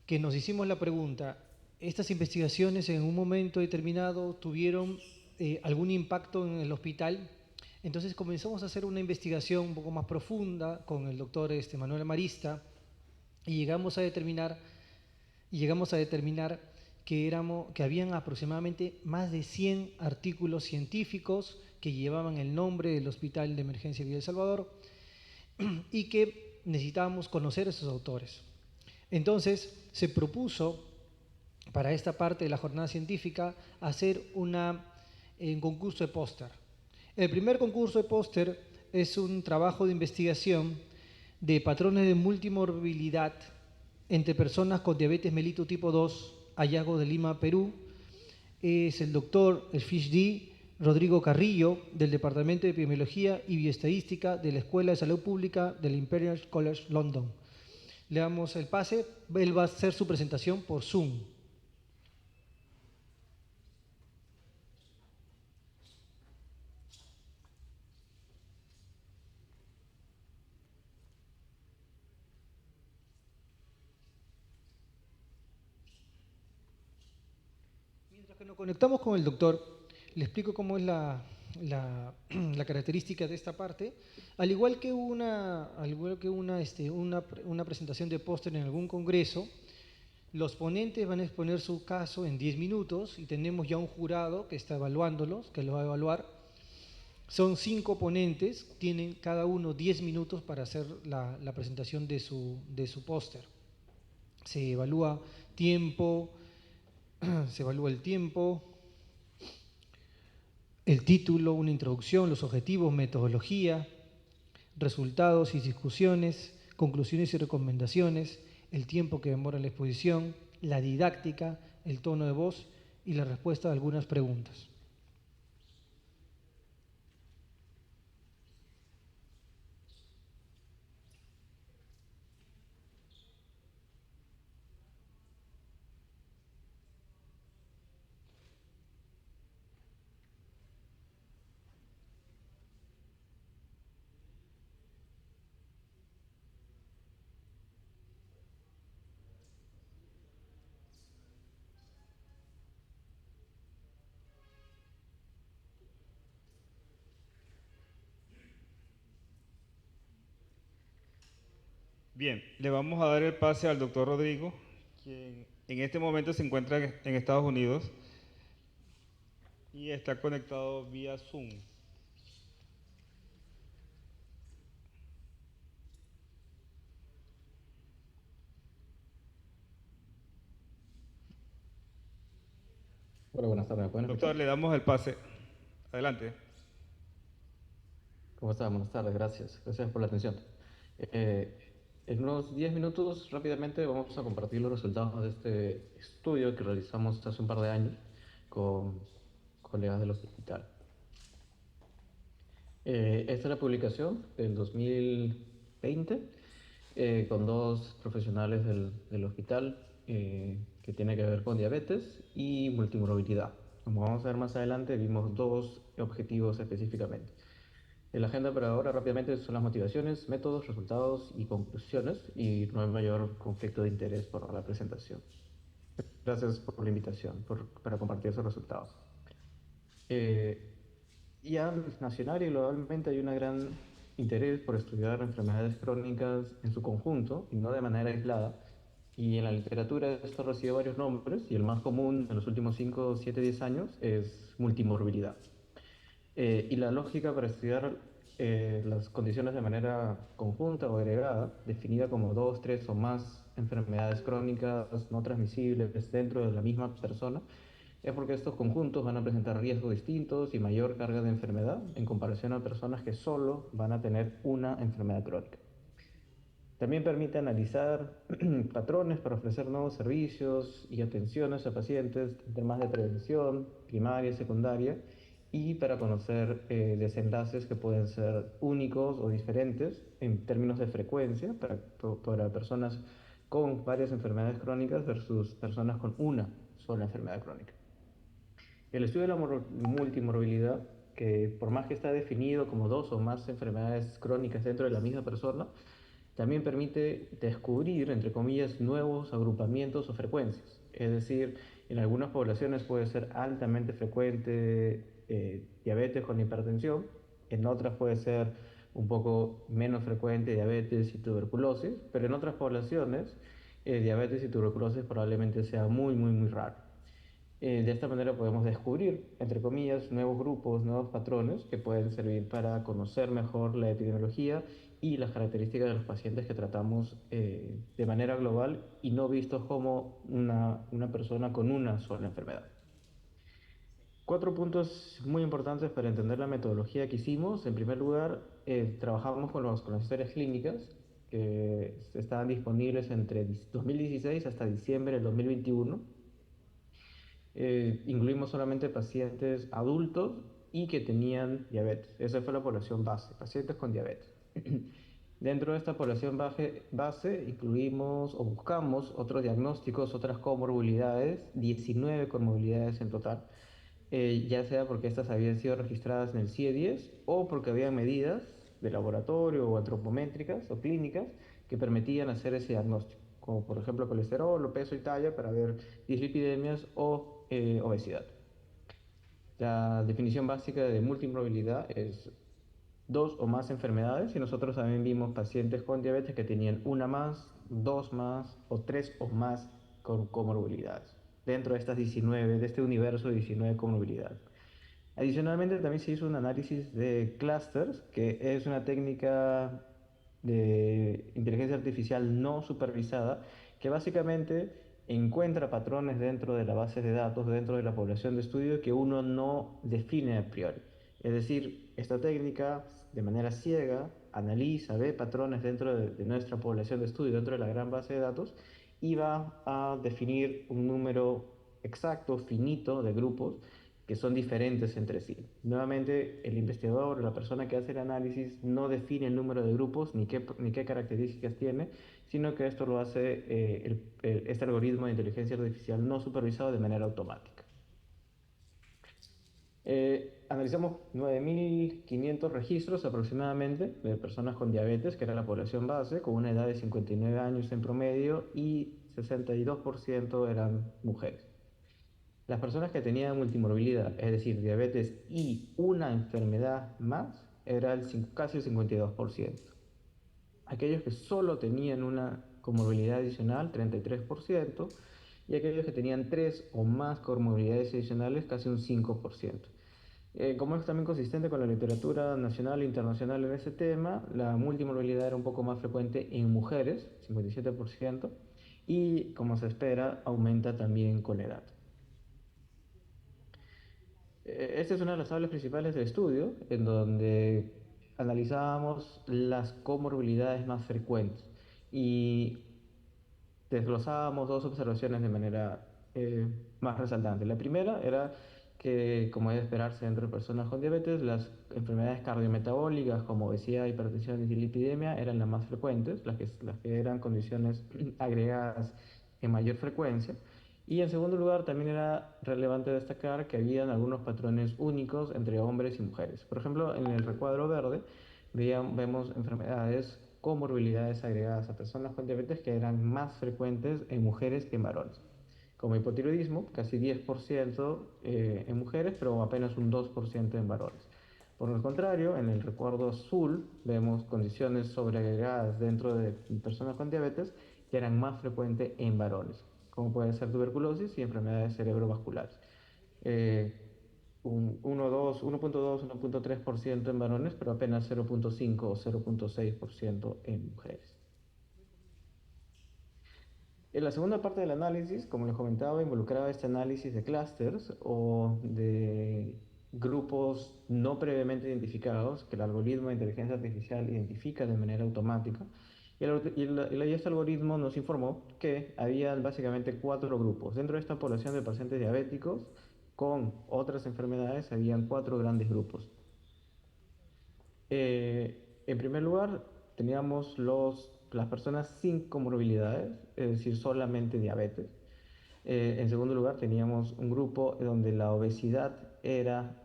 que nos hicimos la pregunta, ¿estas investigaciones en un momento determinado tuvieron algún impacto en el hospital? Entonces comenzamos a hacer una investigación un poco más profunda con el doctor Manuel Amarista y llegamos a determinar que habían aproximadamente más de 100 artículos científicos que llevaban el nombre del Hospital de Emergencia Villa El Salvador y que necesitábamos conocer a esos autores. Entonces se propuso para esta parte de la jornada científica hacer un concurso de póster. El primer concurso de póster es un trabajo de investigación de patrones de multimorbilidad entre personas con diabetes mellitus tipo 2, hallazgo de Lima, Perú. Es el doctor, el PhD, Rodrigo Carrillo, del Departamento de Epidemiología y Bioestadística de la Escuela de Salud Pública del Imperial College London. Le damos el pase, él va a hacer su presentación por Zoom. Mientras que nos conectamos con el doctor, le explico cómo es la característica de esta parte. Al igual que una presentación de póster en algún congreso, los ponentes van a exponer su caso en 10 minutos y tenemos ya un jurado que está evaluándolos, que lo va a evaluar. Son 5 ponentes, tienen cada uno 10 minutos para hacer la presentación de su póster. Se evalúa tiempo, se evalúa el tiempo, el título, una introducción, los objetivos, metodología, resultados y discusiones, conclusiones y recomendaciones, el tiempo que demora la exposición, la didáctica, el tono de voz y la respuesta a algunas preguntas. Bien, le vamos a dar el pase al doctor Rodrigo, quien en este momento se encuentra en Estados Unidos y está conectado vía Zoom. Hola, buenas tardes, ¿me pueden escuchar? Doctor, le damos el pase. Adelante. ¿Cómo están? Buenas tardes, gracias. Gracias por la atención. Eh, en unos 10 minutos, rápidamente, vamos a compartir los resultados de este estudio que realizamos hace un par de años con colegas del hospital. Esta es la publicación del 2020 con dos profesionales del hospital que tiene que ver con diabetes y multimorbilidad. Como vamos a ver más adelante, vimos dos objetivos específicamente. En la agenda para ahora rápidamente son las motivaciones, métodos, resultados y conclusiones, y no hay mayor conflicto de interés por la presentación. Gracias por la invitación, para compartir esos resultados. Ya nacional y globalmente hay un gran interés por estudiar enfermedades crónicas en su conjunto y no de manera aislada. Y en la literatura esto recibe varios nombres y el más común en los últimos 5, 7, 10 años es multimorbilidad. Y la lógica para estudiar las condiciones de manera conjunta o agregada, definida como dos, tres o más enfermedades crónicas no transmisibles dentro de la misma persona, es porque estos conjuntos van a presentar riesgos distintos y mayor carga de enfermedad en comparación a personas que solo van a tener una enfermedad crónica. También permite analizar patrones para ofrecer nuevos servicios y atenciones a pacientes en temas de prevención primaria y secundaria y para conocer desenlaces que pueden ser únicos o diferentes en términos de frecuencia para personas con varias enfermedades crónicas versus personas con una sola enfermedad crónica. El estudio de la multimorbilidad, que por más que está definido como dos o más enfermedades crónicas dentro de la misma persona, también permite descubrir, entre comillas, nuevos agrupamientos o frecuencias. Es decir, en algunas poblaciones puede ser altamente frecuente diabetes con hipertensión, en otras puede ser un poco menos frecuente diabetes y tuberculosis, pero en otras poblaciones diabetes y tuberculosis probablemente sea muy, muy, muy raro. De esta manera podemos descubrir, entre comillas, nuevos grupos, nuevos patrones que pueden servir para conocer mejor la epidemiología y las características de los pacientes que tratamos de manera global y no vistos como una persona con una sola enfermedad. 4 puntos muy importantes para entender la metodología que hicimos. En primer lugar, trabajamos con las historias clínicas que estaban disponibles entre 2016 hasta diciembre del 2021. Incluimos solamente pacientes adultos y que tenían diabetes. Esa fue la población base, pacientes con diabetes. Dentro de esta población base incluimos o buscamos otros diagnósticos, otras comorbilidades, 19 comorbilidades en total, ya sea porque estas habían sido registradas en el CIE-10 o porque había medidas de laboratorio o antropométricas o clínicas que permitían hacer ese diagnóstico, como por ejemplo colesterol o peso y talla para ver dislipidemias o obesidad. La definición básica de multimorbilidad es dos o más enfermedades y nosotros también vimos pacientes con diabetes que tenían una más, dos más o tres o más comorbilidades dentro de estas 19, de este universo de 19 comorbilidades. Adicionalmente también se hizo un análisis de clusters, que es una técnica de inteligencia artificial no supervisada que básicamente encuentra patrones dentro de la base de datos, dentro de la población de estudio que uno no define a priori. Es decir, esta técnica de manera ciega analiza, ve patrones dentro de nuestra población de estudio, dentro de la gran base de datos, y va a definir un número exacto, finito de grupos que son diferentes entre sí. Nuevamente, el investigador, la persona que hace el análisis, no define el número de grupos ni qué características tiene, sino que esto lo hace este algoritmo de inteligencia artificial no supervisado de manera automática. Analizamos 9.500 registros aproximadamente de personas con diabetes, que era la población base, con una edad de 59 años en promedio y 62% eran mujeres. Las personas que tenían multimorbilidad, es decir, diabetes y una enfermedad más, era casi el 52%. Aquellos que solo tenían una comorbilidad adicional, 33%, y aquellos que tenían tres o más comorbilidades adicionales, casi un 5%. Como es también consistente con la literatura nacional e internacional en ese tema, la multimorbilidad era un poco más frecuente en mujeres, 57%, y como se espera, aumenta también con la edad. Esta es una de las tablas principales del estudio, en donde analizábamos las comorbilidades más frecuentes y desglosábamos dos observaciones de manera más resaltante. La primera era que, como es de esperarse entre personas con diabetes, las enfermedades cardiometabólicas como obesidad, hipertensión y dislipidemia eran las más frecuentes, las que eran condiciones agregadas en mayor frecuencia. Y en segundo lugar, también era relevante destacar que habían algunos patrones únicos entre hombres y mujeres. Por ejemplo, en el recuadro verde vemos enfermedades, comorbilidades agregadas a personas con diabetes que eran más frecuentes en mujeres que en varones. Como hipotiroidismo, casi 10% en mujeres, pero apenas un 2% en varones. Por el contrario, en el recuadro azul vemos condiciones sobreagregadas dentro de personas con diabetes que eran más frecuentes en varones, como puede ser tuberculosis y enfermedades cerebrovasculares. 1.2, 1.3% en varones, pero apenas 0.5 o 0.6% en mujeres. En la segunda parte del análisis, como les comentaba, involucraba este análisis de clústeres o de grupos no previamente identificados que el algoritmo de inteligencia artificial identifica de manera automática. Y este algoritmo nos informó que había básicamente 4 grupos. Dentro de esta población de pacientes diabéticos con otras enfermedades, habían 4 grandes grupos. En primer lugar, teníamos las personas sin comorbilidades, es decir, solamente diabetes. En segundo lugar, teníamos un grupo donde la obesidad era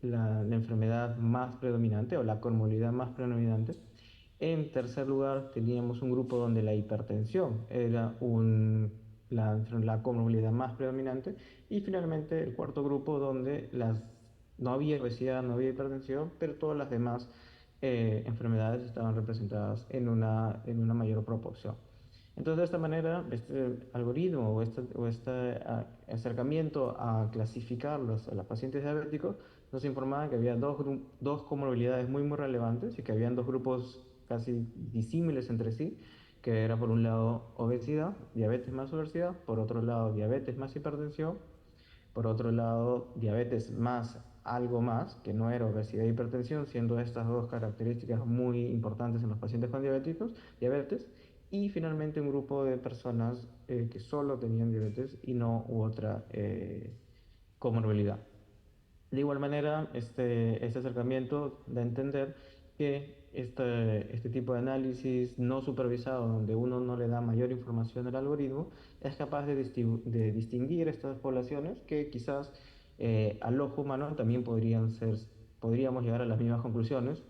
la enfermedad más predominante o la comorbilidad más predominante. En tercer lugar, teníamos un grupo donde la hipertensión era la comorbilidad más predominante. Y finalmente, el cuarto grupo donde no había obesidad, no había hipertensión, pero todas las demás enfermedades estaban representadas en una mayor proporción. Entonces, de esta manera, este algoritmo o este acercamiento a clasificar a los pacientes diabéticos nos informaba que había dos comorbilidades muy relevantes y que habían dos grupos casi disímiles entre sí, que era por un lado obesidad, diabetes más obesidad, por otro lado diabetes más hipertensión, por otro lado diabetes más algo más, que no era obesidad e hipertensión, siendo estas dos características muy importantes en los pacientes con diabetes, y finalmente un grupo de personas que solo tenían diabetes y no u otra comorbilidad. De igual manera, este acercamiento da a entender que este tipo de análisis no supervisado, donde uno no le da mayor información al algoritmo, es capaz de distinguir estas poblaciones que quizás al ojo humano también podríamos llegar a las mismas conclusiones.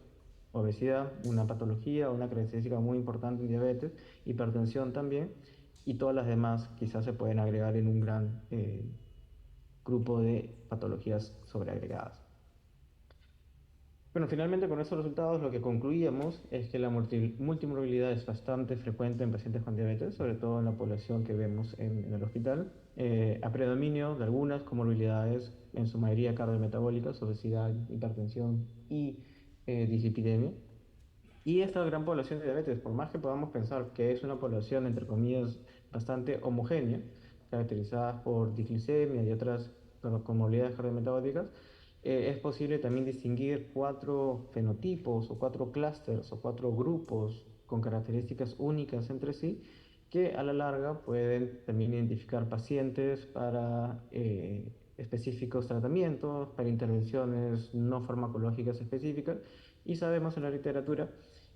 Obesidad, una patología, una característica muy importante en diabetes, hipertensión también, y todas las demás quizás se pueden agregar en un gran grupo de patologías sobreagregadas. Bueno, finalmente con estos resultados lo que concluíamos es que la multimorbilidad es bastante frecuente en pacientes con diabetes, sobre todo en la población que vemos en el hospital, a predominio de algunas comorbilidades, en su mayoría cardiometabólicas, obesidad, hipertensión y dislipidemia. Y esta gran población de diabetes, por más que podamos pensar que es una población, entre comillas, bastante homogénea, caracterizada por disglicemia y otras comorbilidades cardiometabólicas, es posible también distinguir 4 fenotipos o 4 clústeres o 4 grupos con características únicas entre sí, que a la larga pueden también identificar pacientes para específicos tratamientos, para intervenciones no farmacológicas específicas. Y sabemos en la literatura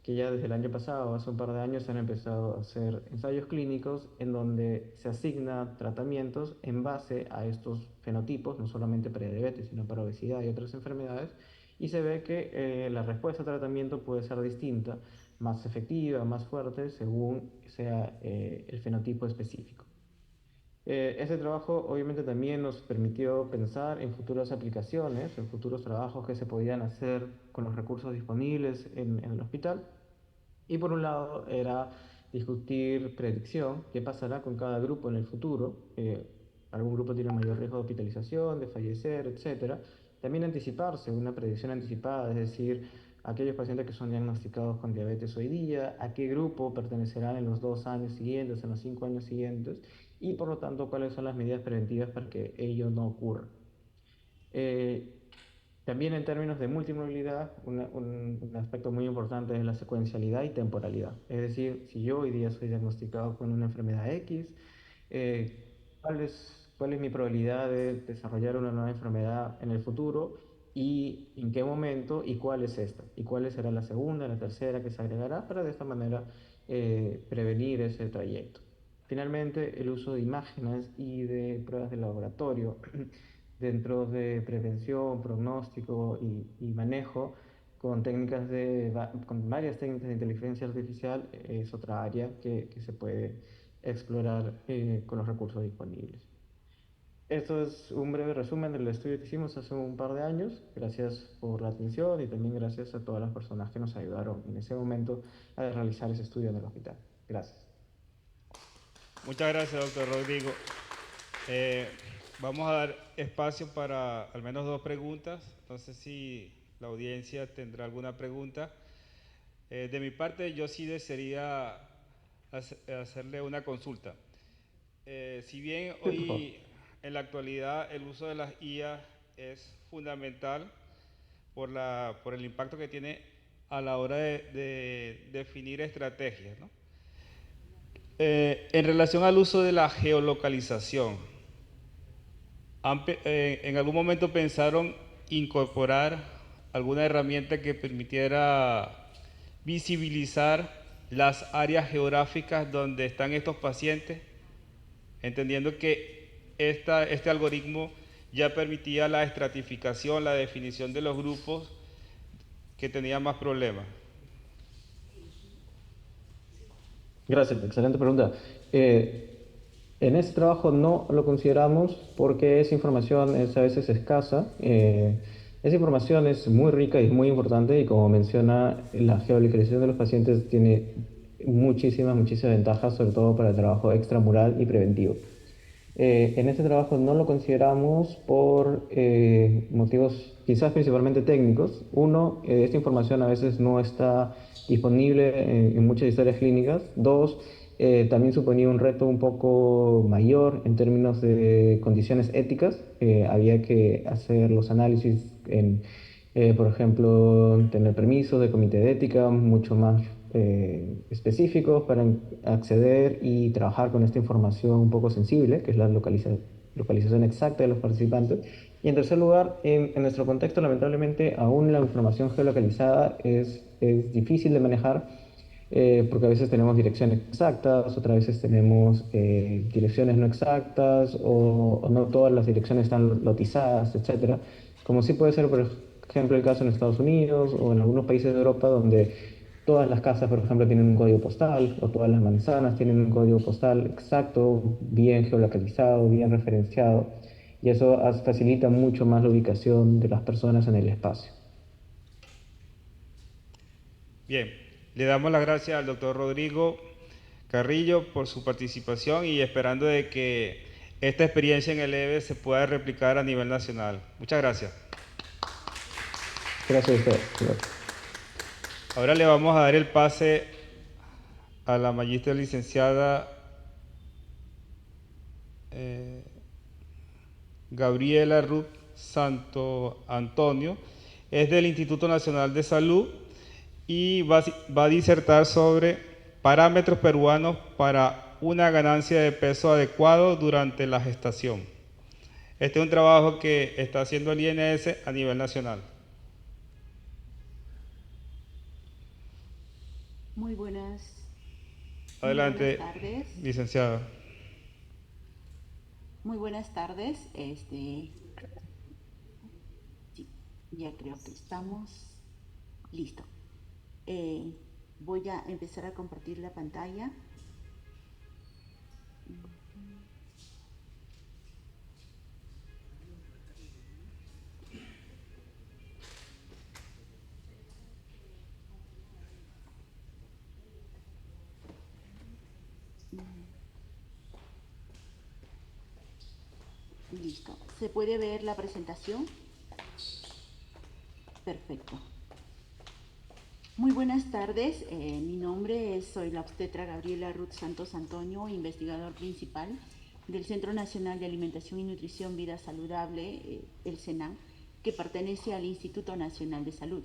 que ya desde el año pasado, hace un par de años, se han empezado a hacer ensayos clínicos en donde se asigna tratamientos en base a estos fenotipos, no solamente para diabetes, sino para obesidad y otras enfermedades, y se ve que la respuesta al tratamiento puede ser distinta, más efectiva, más fuerte, según sea el fenotipo específico. Este trabajo obviamente también nos permitió pensar en futuras aplicaciones, en futuros trabajos que se podían hacer con los recursos disponibles en el hospital. Y por un lado era discutir predicción, qué pasará con cada grupo en el futuro. Algún grupo tiene mayor riesgo de hospitalización, de fallecer, etcétera. También anticiparse, una predicción anticipada, es decir, aquellos pacientes que son diagnosticados con diabetes hoy día, a qué grupo pertenecerán en los 2 años siguientes, en los 5 años siguientes, y por lo tanto cuáles son las medidas preventivas para que ello no ocurra. Eh, También en términos de multimodalidad, un aspecto muy importante es la secuencialidad y temporalidad. Es decir, si yo hoy día soy diagnosticado con una enfermedad X, ¿cuál es mi probabilidad de desarrollar una nueva enfermedad en el futuro? ¿Y en qué momento? ¿Y cuál es esta? ¿Y cuál será la segunda, la tercera que se agregará para de esta manera prevenir ese trayecto? Finalmente, el uso de imágenes y de pruebas de laboratorio dentro de prevención, pronóstico y manejo con con varias técnicas de inteligencia artificial es otra área que se puede explorar con los recursos disponibles. Esto es un breve resumen del estudio que hicimos hace un par de años. Gracias por la atención y también gracias a todas las personas que nos ayudaron en ese momento a realizar ese estudio en el hospital. Gracias. Muchas gracias, doctor Rodrigo. Vamos a dar espacio para al menos 2 preguntas. No sé si la audiencia tendrá alguna pregunta. De mi parte, yo sí desearía hacerle una consulta. Si bien Sí, por favor. hoy en la actualidad el uso de las IA es fundamental por el impacto que tiene a la hora de definir estrategias, ¿no? En relación al uso de la geolocalización, ¿en algún momento pensaron incorporar alguna herramienta que permitiera visibilizar las áreas geográficas donde están estos pacientes, entendiendo que este algoritmo ya permitía la estratificación, la definición de los grupos que tenían más problemas? Gracias, excelente pregunta. En este trabajo no lo consideramos porque esa información es a veces escasa. Esa información es muy rica y es muy importante y como menciona, la geolocalización de los pacientes tiene muchísimas ventajas, sobre todo para el trabajo extramural y preventivo. En este trabajo no lo consideramos por motivos quizás principalmente técnicos. Uno, esta información a veces no está disponible en muchas historias clínicas. Dos, también suponía un reto un poco mayor en términos de condiciones éticas. Había que hacer los análisis en, por ejemplo, tener permisos de comité de ética mucho más específicos para acceder y trabajar con esta información un poco sensible, que es la localización exacta de los participantes. Y en tercer lugar, en nuestro contexto, lamentablemente, aún la información geolocalizada es difícil de manejar porque a veces tenemos direcciones exactas, otras veces tenemos direcciones no exactas o no todas las direcciones están lotizadas, etcétera. Como sí puede ser, por ejemplo, el caso en Estados Unidos o en algunos países de Europa donde todas las casas, por ejemplo, tienen un código postal o todas las manzanas tienen un código postal exacto, bien geolocalizado, bien referenciado y eso facilita mucho más la ubicación de las personas en el espacio. Bien, le damos las gracias al doctor Rodrigo Carrillo por su participación y esperando de que esta experiencia en el EVE se pueda replicar a nivel nacional. Muchas gracias. Gracias a usted. Ahora le vamos a dar el pase a la magistra licenciada Gabriela Ruth Santo Antonio. Es del Instituto Nacional de Salud y va a disertar sobre parámetros peruanos para una ganancia de peso adecuado durante la gestación. Este es un trabajo que está haciendo el INS a nivel nacional. Muy buenas Adelante, tardes. licenciada. Muy buenas tardes. Sí, ya creo que estamos listos. Voy a empezar a compartir la pantalla. Listo. ¿Se puede ver la presentación? Perfecto. Muy buenas tardes. Mi nombre soy la obstetra Gabriela Ruth Santos Antonio, investigador principal del Centro Nacional de Alimentación y Nutrición Vida Saludable, el CENAM, que pertenece al Instituto Nacional de Salud.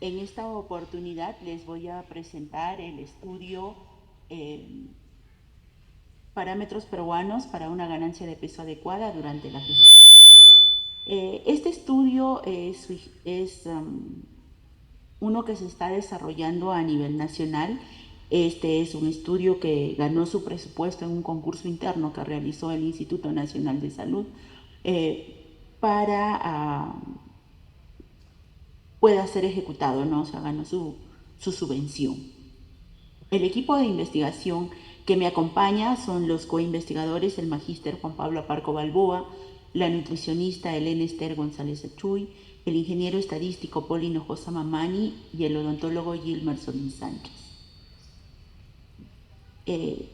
En esta oportunidad les voy a presentar el estudio Parámetros peruanos para una ganancia de peso adecuada durante la gestación. Este estudio es uno que se está desarrollando a nivel nacional. Este es un estudio que ganó su presupuesto en un concurso interno que realizó el Instituto Nacional de Salud para pueda ser ejecutado, ¿no? O sea, ganó su subvención. El equipo de investigación que me acompaña son los coinvestigadores, el magíster Juan Pablo Aparco Balboa, la nutricionista Elena Esther González Achuy, el ingeniero estadístico Poli Hinojosa Mamani y el odontólogo Gilmer Solín Sánchez.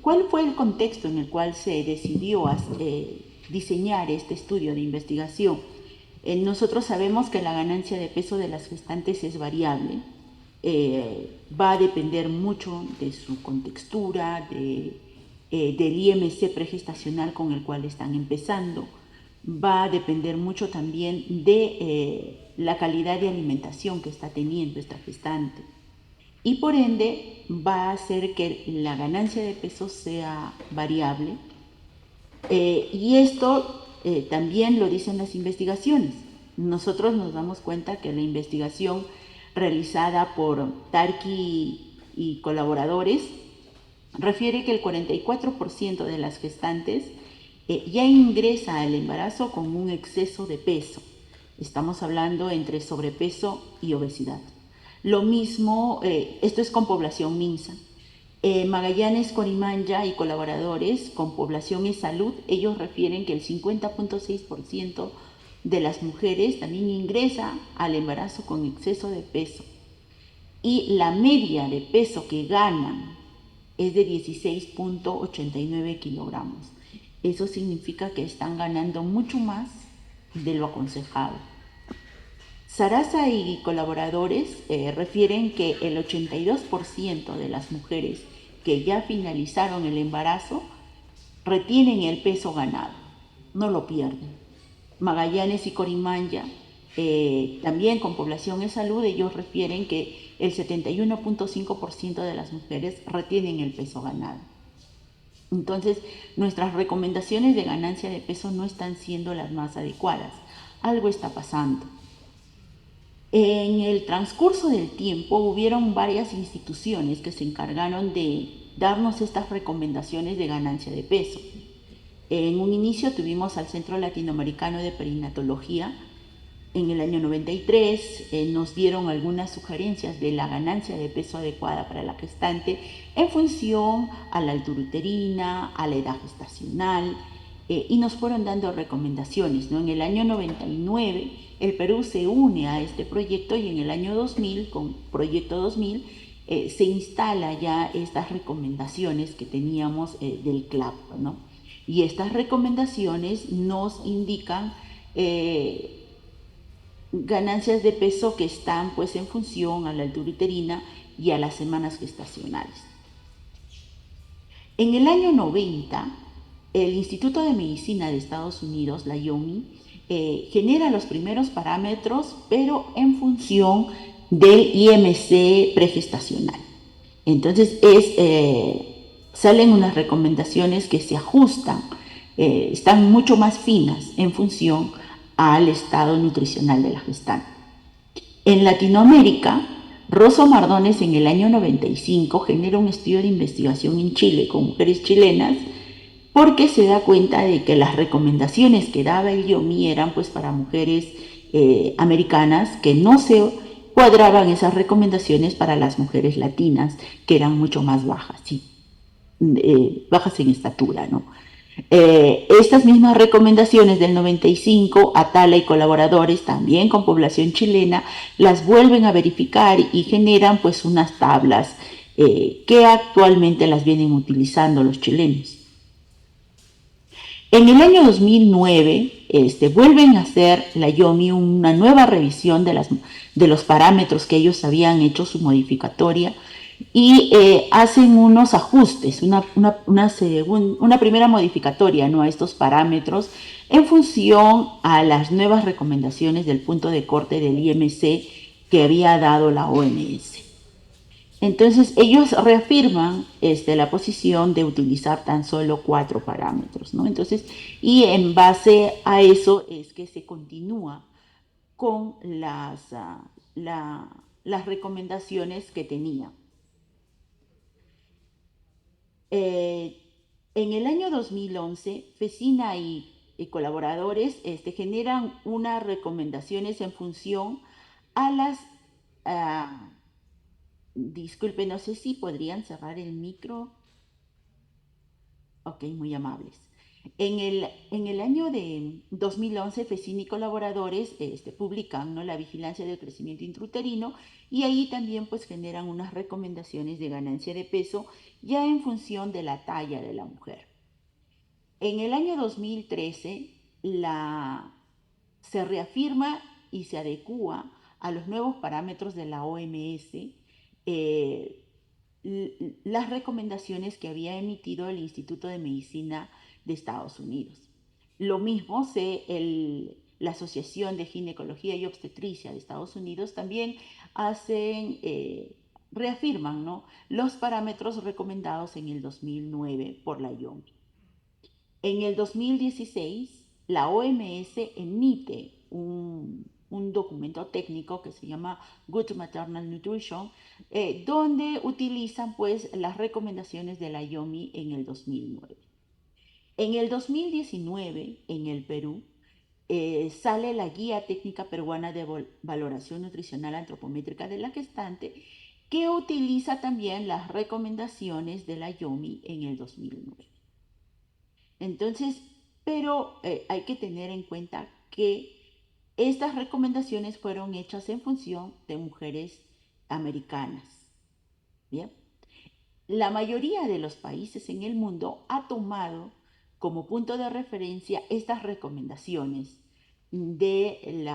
¿Cuál fue el contexto en el cual se decidió diseñar este estudio de investigación? Nosotros sabemos que la ganancia de peso de las gestantes es variable. Va a depender mucho de su contextura, del IMC pregestacional con el cual están empezando. Va a depender mucho también de la calidad de alimentación que está teniendo esta gestante. Y por ende va a hacer que la ganancia de peso sea variable. Y esto también lo dicen las investigaciones. Nosotros nos damos cuenta que la investigación realizada por Tarki y colaboradores refiere que el 44% de las gestantes ya ingresa al embarazo con un exceso de peso. Estamos hablando entre sobrepeso y obesidad. Lo mismo, esto es con población MINSA. Magallanes, Corimanya y colaboradores con Población y Salud, ellos refieren que el 50.6% de las mujeres también ingresa al embarazo con exceso de peso y la media de peso que ganan es de 16.89 kilogramos. Eso significa que están ganando mucho más de lo aconsejado. Sarasa y colaboradores refieren que el 82% de las mujeres que ya finalizaron el embarazo retienen el peso ganado, no lo pierden. Magallanes y Corimanya, también con Población en Salud, ellos refieren que el 71.5% de las mujeres retienen el peso ganado. Entonces, nuestras recomendaciones de ganancia de peso no están siendo las más adecuadas. Algo está pasando. En el transcurso del tiempo hubieron varias instituciones que se encargaron de darnos estas recomendaciones de ganancia de peso. En un inicio tuvimos al Centro Latinoamericano de Perinatología. En el año 93 nos dieron algunas sugerencias de la ganancia de peso adecuada para la gestante en función a la altura uterina, a la edad gestacional, y nos fueron dando recomendaciones, ¿no? En el año 99 el Perú se une a este proyecto y en el año 2000, con Proyecto 2000, se instala ya estas recomendaciones que teníamos del CLAP, ¿no? Y estas recomendaciones nos indican ganancias de peso que están pues en función a la altura uterina y a las semanas gestacionales. En el año 90, el Instituto de Medicina de Estados Unidos, la IOMI, genera los primeros parámetros, pero en función del IMC pregestacional. Entonces salen unas recomendaciones que se ajustan, están mucho más finas en función al estado nutricional de la gestante. En Latinoamérica, Rosso Mardones en el año 95 genera un estudio de investigación en Chile con mujeres chilenas porque se da cuenta de que las recomendaciones que daba el IOMI eran pues para mujeres americanas que no se cuadraban esas recomendaciones para las mujeres latinas que eran mucho más bajas, ¿sí? Bajas en estatura, ¿no? Estas mismas recomendaciones del 95, Atala y colaboradores, también con población chilena, las vuelven a verificar y generan pues unas tablas que actualmente las vienen utilizando los chilenos. En el año 2009 vuelven a hacer la IOMI una nueva revisión de los parámetros que ellos habían hecho su modificatoria y hacen unos ajustes, una primera modificatoria, ¿no?, a estos parámetros en función a las nuevas recomendaciones del punto de corte del IMC que había dado la OMS. Entonces ellos reafirman la posición de utilizar tan solo 4 parámetros, ¿no? Entonces, y en base a eso es que se continúa con las recomendaciones que tenía. En el año 2011, FECINA y colaboradores generan unas recomendaciones en función a las... disculpe, no sé si podrían cerrar el micro. Ok, muy amables. En el año de 2011, FECINA y colaboradores publican, ¿no?, la vigilancia del crecimiento intrauterino y ahí también pues generan unas recomendaciones de ganancia de peso ya en función de la talla de la mujer. En el año 2013 se reafirma y se adecúa a los nuevos parámetros de la OMS las recomendaciones que había emitido el Instituto de Medicina de Estados Unidos. Lo mismo la Asociación de Ginecología y Obstetricia de Estados Unidos también reafirman, ¿no?, los parámetros recomendados en el 2009 por la IOMI. En el 2016, la OMS emite un documento técnico que se llama Good Maternal Nutrition, donde utilizan pues las recomendaciones de la IOMI en el 2009. En el 2019, en el Perú, sale la Guía Técnica Peruana de Valoración Nutricional Antropométrica de la Gestante que utiliza también las recomendaciones de la IOMI en el 2009. Entonces, pero hay que tener en cuenta que estas recomendaciones fueron hechas en función de mujeres americanas. ¿Bien? La mayoría de los países en el mundo ha tomado como punto de referencia estas recomendaciones del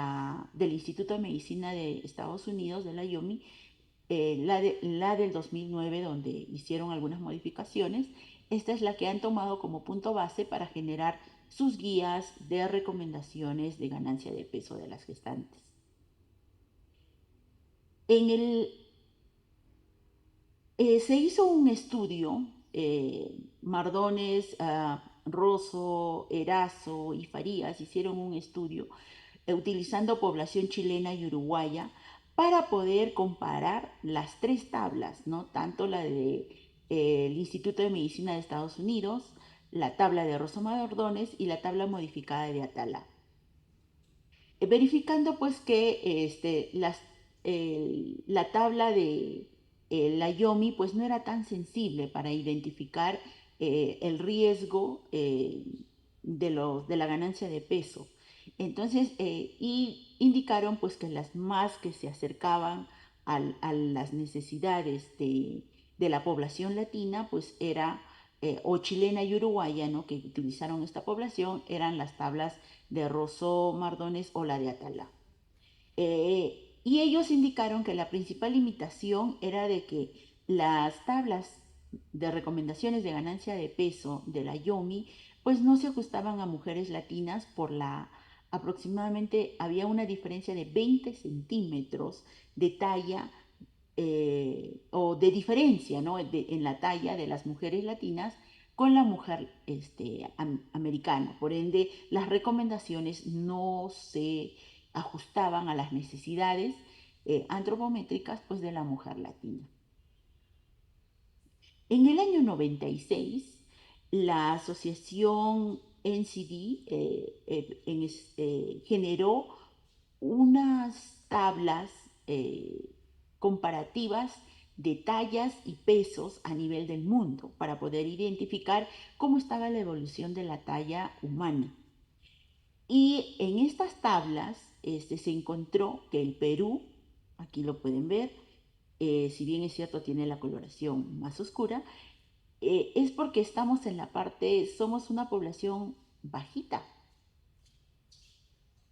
Instituto de Medicina de Estados Unidos, de la IOMI, la del 2009, donde hicieron algunas modificaciones. Esta es la que han tomado como punto base para generar sus guías de recomendaciones de ganancia de peso de las gestantes. Se hizo un estudio, Mardones, Rosso, Erazo y Farías hicieron un estudio utilizando población chilena y uruguaya para poder comparar las tres tablas, ¿no? Tanto la del Instituto de Medicina de Estados Unidos, la tabla de Rosso Mardones y la tabla modificada de Atala. Verificando pues que la tabla de la IOMI pues no era tan sensible para identificar el riesgo de la ganancia de peso. Entonces, y indicaron pues que las más que se acercaban a las necesidades de la población latina, pues era, o chilena y uruguaya, ¿no? Que utilizaron esta población, eran las tablas de Rosso, Mardones o la de Atala. Y ellos indicaron que la principal limitación era de que las tablas de recomendaciones de ganancia de peso de la IOMI pues no se ajustaban a mujeres latinas aproximadamente había una diferencia de 20 centímetros de talla o de diferencia, ¿no? En la talla de las mujeres latinas con la mujer americana. Por ende, las recomendaciones no se ajustaban a las necesidades antropométricas pues, de la mujer latina. En el año 96, la asociación NCD generó unas tablas comparativas de tallas y pesos a nivel del mundo para poder identificar cómo estaba la evolución de la talla humana. Y en estas tablas se encontró que el Perú, aquí lo pueden ver, si bien es cierto tiene la coloración más oscura, es porque estamos en la parte, somos una población bajita.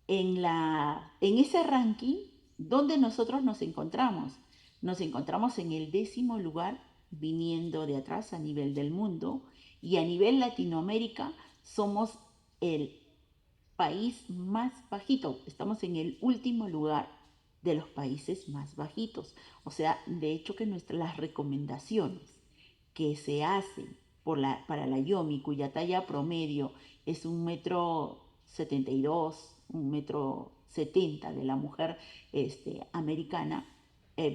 En ese ranking, ¿dónde nosotros nos encontramos? Nos encontramos en el 10º lugar, viniendo de atrás a nivel del mundo, y a nivel Latinoamérica somos el país más bajito, estamos en el último lugar de los países más bajitos. O sea, de hecho que las recomendaciones que se hacen para la IOMI, cuya talla promedio es 1,72 m, 1,70 m de la mujer americana,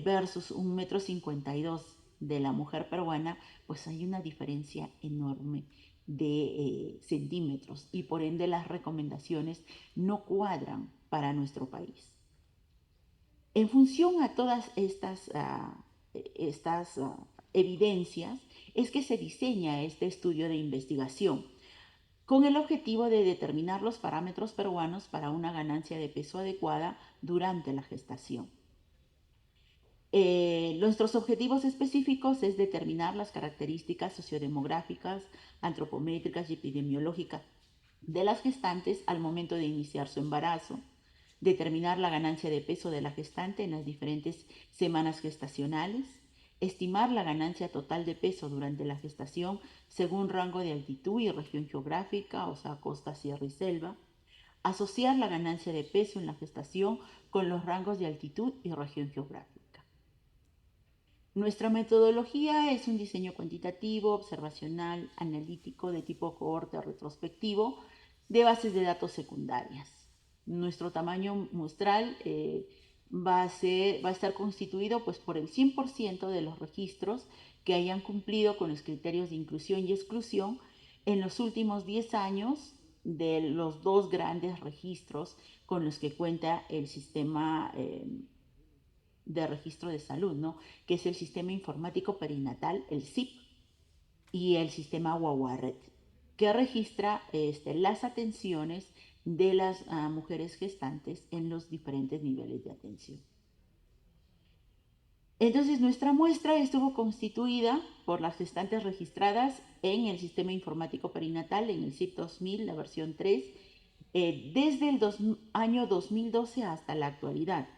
versus 1,52 m de la mujer peruana, pues hay una diferencia enorme de centímetros y por ende las recomendaciones no cuadran para nuestro país. En función a todas estas evidencias es que se diseña este estudio de investigación con el objetivo de determinar los parámetros peruanos para una ganancia de peso adecuada durante la gestación. Nuestros objetivos específicos es determinar las características sociodemográficas, antropométricas y epidemiológicas de las gestantes al momento de iniciar su embarazo, determinar la ganancia de peso de la gestante en las diferentes semanas gestacionales, estimar la ganancia total de peso durante la gestación según rango de altitud y región geográfica, o sea, costa, sierra y selva, asociar la ganancia de peso en la gestación con los rangos de altitud y región geográfica. Nuestra metodología es un diseño cuantitativo, observacional, analítico de tipo cohorte retrospectivo de bases de datos secundarias. Nuestro tamaño muestral va a estar constituido pues, por el 100% de los registros que hayan cumplido con los criterios de inclusión y exclusión en los últimos 10 años de los 2 grandes registros con los que cuenta el sistema de registro de salud, ¿no? Que es el Sistema Informático Perinatal, el SIP, y el Sistema Wawaret, que registra las atenciones de las mujeres gestantes en los diferentes niveles de atención. Entonces, nuestra muestra estuvo constituida por las gestantes registradas en el Sistema Informático Perinatal, en el SIP 2000, la versión 3, desde el año 2012 hasta la actualidad.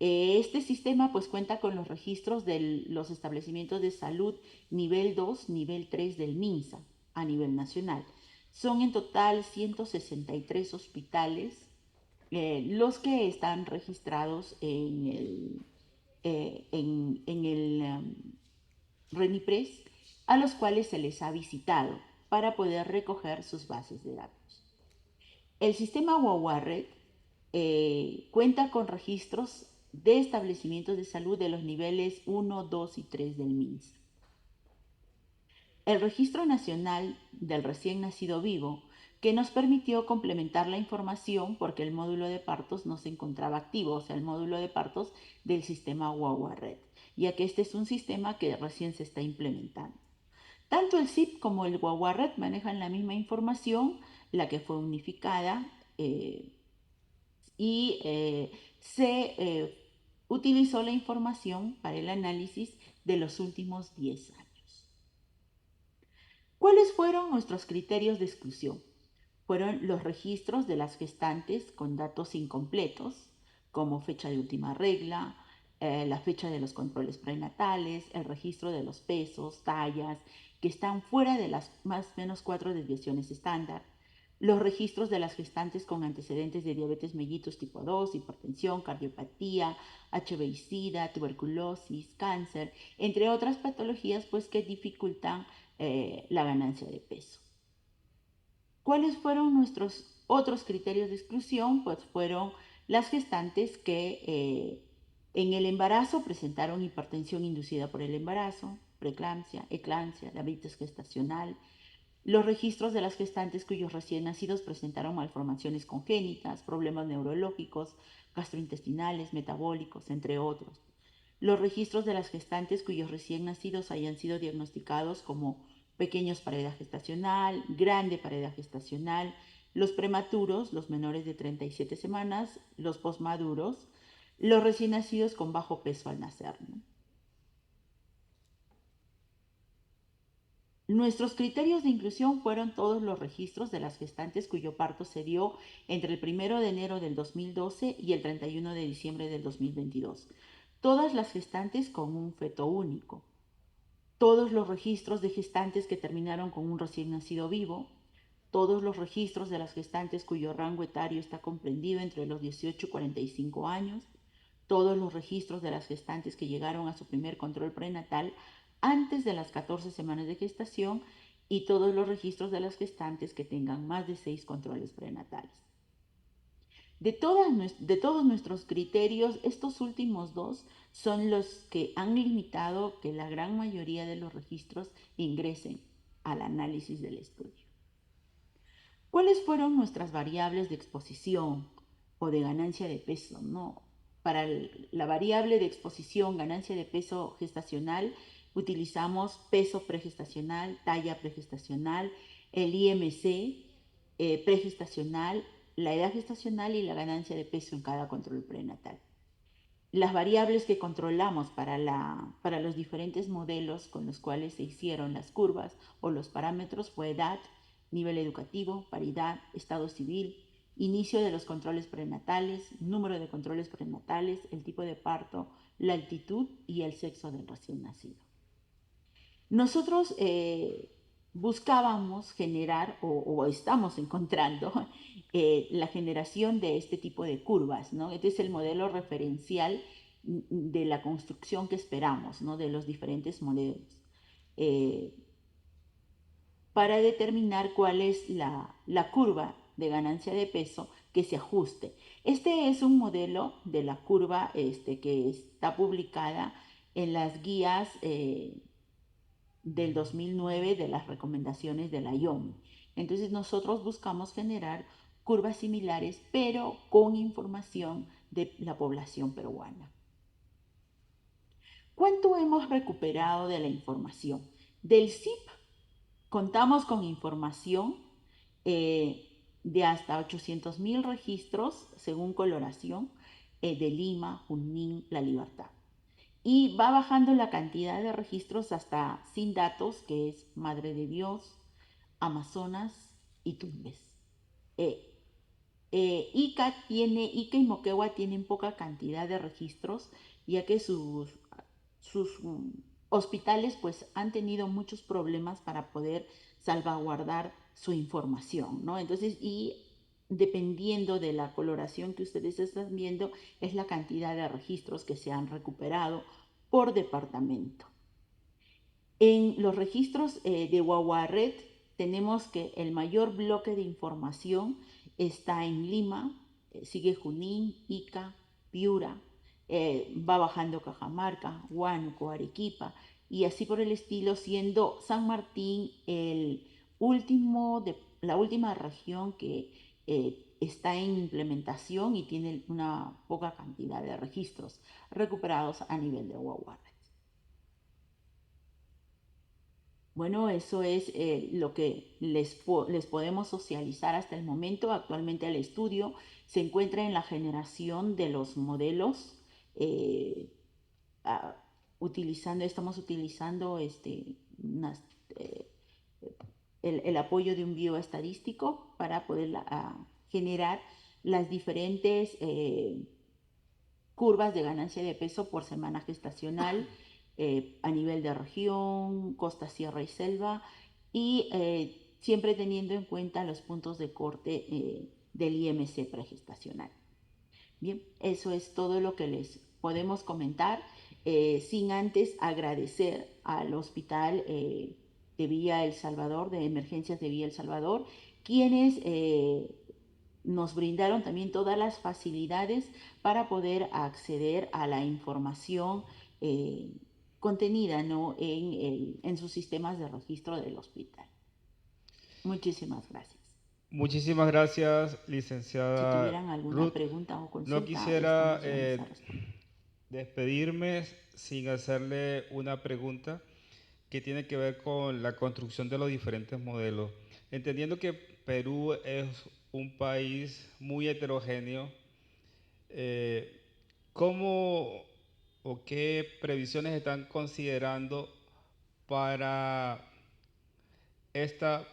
Este sistema pues cuenta con los registros de los establecimientos de salud nivel 2, nivel 3 del MINSA a nivel nacional. Son en total 163 hospitales los que están registrados en el RENIPRES, a los cuales se les ha visitado para poder recoger sus bases de datos. El sistema Wawaret cuenta con registros de establecimientos de salud de los niveles 1, 2 y 3 del MINSA. El Registro Nacional del Recién Nacido Vivo, que nos permitió complementar la información porque el módulo de partos no se encontraba activo, o sea, el módulo de partos del sistema Wawaret, ya que este es un sistema que recién se está implementando. Tanto el SIP como el Wawaret manejan la misma información, la que fue unificada y se utilizó la información para el análisis de los últimos 10 años. ¿Cuáles fueron nuestros criterios de exclusión? Fueron los registros de las gestantes con datos incompletos, como fecha de última regla, la fecha de los controles prenatales, el registro de los pesos, tallas, que están fuera de las más o menos 4 desviaciones estándar, los registros de las gestantes con antecedentes de diabetes mellitus tipo 2, hipertensión, cardiopatía, HIV-Sida, tuberculosis, cáncer, entre otras patologías pues, que dificultan la ganancia de peso. ¿Cuáles fueron nuestros otros criterios de exclusión? Pues fueron las gestantes que en el embarazo presentaron hipertensión inducida por el embarazo, preeclampsia, eclampsia, diabetes gestacional, los registros de las gestantes cuyos recién nacidos presentaron malformaciones congénitas, problemas neurológicos, gastrointestinales, metabólicos, entre otros. Los registros de las gestantes cuyos recién nacidos hayan sido diagnosticados como pequeños para edad gestacional, grande para edad gestacional, los prematuros, los menores de 37 semanas, los posmaduros, los recién nacidos con bajo peso al nacer, ¿no? Nuestros criterios de inclusión fueron todos los registros de las gestantes cuyo parto se dio entre el 1 de enero del 2012 y el 31 de diciembre del 2022. Todas las gestantes con un feto único. Todos los registros de gestantes que terminaron con un recién nacido vivo. Todos los registros de las gestantes cuyo rango etario está comprendido entre los 18 y 45 años. Todos los registros de las gestantes que llegaron a su primer control prenatal antes de las 14 semanas de gestación y todos los registros de las gestantes que tengan más de 6 controles prenatales. De todos nuestros criterios, estos últimos dos son los que han limitado que la gran mayoría de los registros ingresen al análisis del estudio. ¿Cuáles fueron nuestras variables de exposición o de ganancia de peso? ¿No? Para la variable de exposición, ganancia de peso gestacional, utilizamos peso pregestacional, talla pregestacional, el IMC pregestacional, la edad gestacional y la ganancia de peso en cada control prenatal. Las variables que controlamos para los diferentes modelos con los cuales se hicieron las curvas o los parámetros fue edad, nivel educativo, paridad, estado civil, inicio de los controles prenatales, número de controles prenatales, el tipo de parto, la altitud y el sexo del recién nacido. Nosotros buscábamos generar o estamos encontrando la generación de este tipo de curvas, ¿no? Este es el modelo referencial de la construcción que esperamos, ¿no? De los diferentes modelos. Para determinar cuál es la curva de ganancia de peso que se ajuste. Este es un modelo de la curva que está publicada en las guías del 2009 de las recomendaciones de la IOMI. Entonces nosotros buscamos generar curvas similares, pero con información de la población peruana. ¿Cuánto hemos recuperado de la información? Del CIP contamos con información de hasta 800.000 registros, según coloración, de Lima, Junín, La Libertad. Y va bajando la cantidad de registros hasta sin datos, que es Madre de Dios, Amazonas y Tumbes. Ica y Moquegua tienen poca cantidad de registros, ya que sus hospitales pues han tenido muchos problemas para poder salvaguardar su información, ¿no? Entonces, y dependiendo de la coloración que ustedes están viendo, es la cantidad de registros que se han recuperado por departamento. En los registros de Wawaret tenemos que el mayor bloque de información está en Lima, sigue Junín, Ica, Piura, va bajando Cajamarca, Huánuco, Arequipa y así por el estilo, siendo San Martín la última región que está en implementación y tiene una poca cantidad de registros recuperados a nivel de Wawaret. Bueno, eso es lo que les podemos socializar hasta el momento. Actualmente el estudio se encuentra en la generación de los modelos. Estamos utilizando el apoyo de un bioestadístico para poder generar las diferentes curvas de ganancia de peso por semana gestacional a nivel de región, costa, sierra y selva, y siempre teniendo en cuenta los puntos de corte del IMC pregestacional. Bien, eso es todo lo que les podemos comentar, sin antes agradecer al Hospital de Villa El Salvador, de Emergencias de Villa El Salvador, quienes nos brindaron también todas las facilidades para poder acceder a la información contenida, ¿no?, en sus sistemas de registro del hospital. Muchísimas gracias. Muchísimas gracias, Si licenciada tuvieran alguna Ruth. pregunta o consulta, No quisiera estamos reunidos a responder. despedirme sin hacerle una pregunta que tiene que ver con la construcción de los diferentes modelos. Entendiendo que Perú es un país muy heterogéneo, ¿cómo o qué previsiones están considerando para esta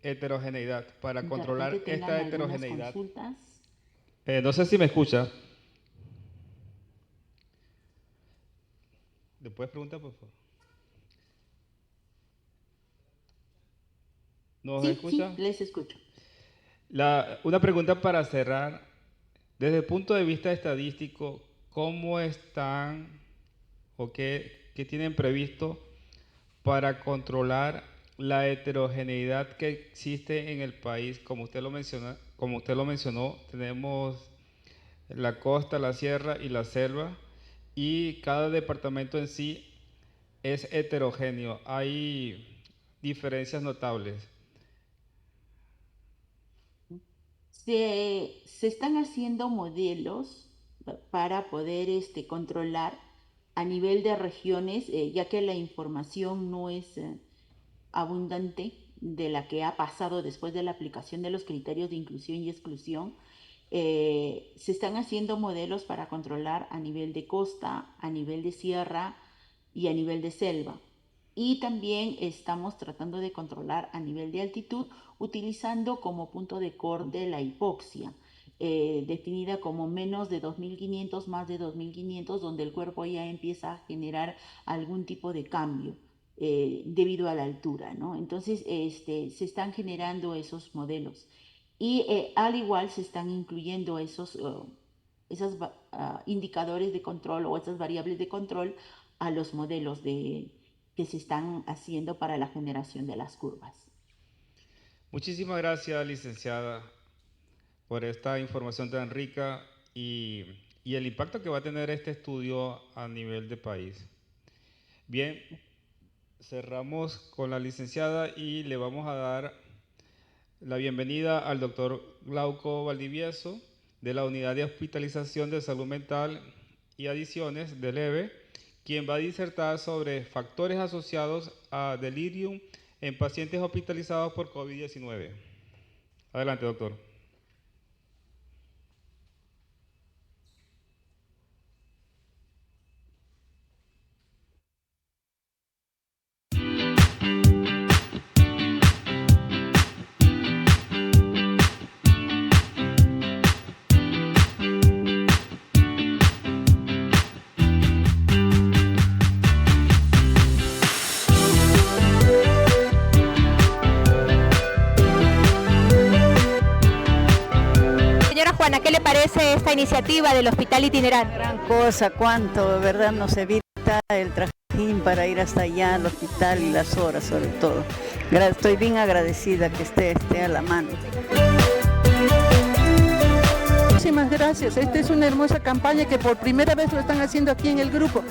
heterogeneidad, para De controlar repente tengan esta algunas heterogeneidad? consultas. No sé si me escucha. ¿Le puedes preguntar, por favor? ¿Nos Sí, escucha? les escucho. Una pregunta para cerrar. Desde el punto de vista estadístico, ¿cómo están o qué tienen previsto para controlar la heterogeneidad que existe en el país? Como usted lo mencionó, tenemos la costa, la sierra y la selva, y cada departamento en sí es heterogéneo. Hay diferencias notables. Se están haciendo modelos para poder controlar a nivel de regiones, ya que la información no es abundante de la que ha pasado después de la aplicación de los criterios de inclusión y exclusión. Se están haciendo modelos para controlar a nivel de costa, a nivel de sierra y a nivel de selva. Y también estamos tratando de controlar a nivel de altitud utilizando como punto de corte la hipoxia, definida como menos de 2.500, más de 2.500, donde el cuerpo ya empieza a generar algún tipo de cambio debido a la altura, ¿no? Entonces, se están generando esos modelos. Y al igual se están incluyendo esos indicadores de control o esas variables de control a los modelos que se están haciendo para la generación de las curvas. Muchísimas gracias, licenciada, por esta información tan rica y el impacto que va a tener este estudio a nivel de país. Bien, cerramos con la licenciada y le vamos a dar la bienvenida al doctor Glauco Valdivieso, de la Unidad de Hospitalización de Salud Mental y Adicciones del EVE, quien va a disertar sobre factores asociados a delirium en pacientes hospitalizados por COVID-19. Adelante, doctor. Señora Juana, ¿qué le parece esta iniciativa del hospital itinerante? Gran cosa, cuánto, de verdad, nos evita el trajín para ir hasta allá al hospital y las horas, sobre todo. Estoy bien agradecida que esté a la mano. Muchísimas gracias. Esta es una hermosa campaña que por primera vez lo están haciendo aquí en el grupo.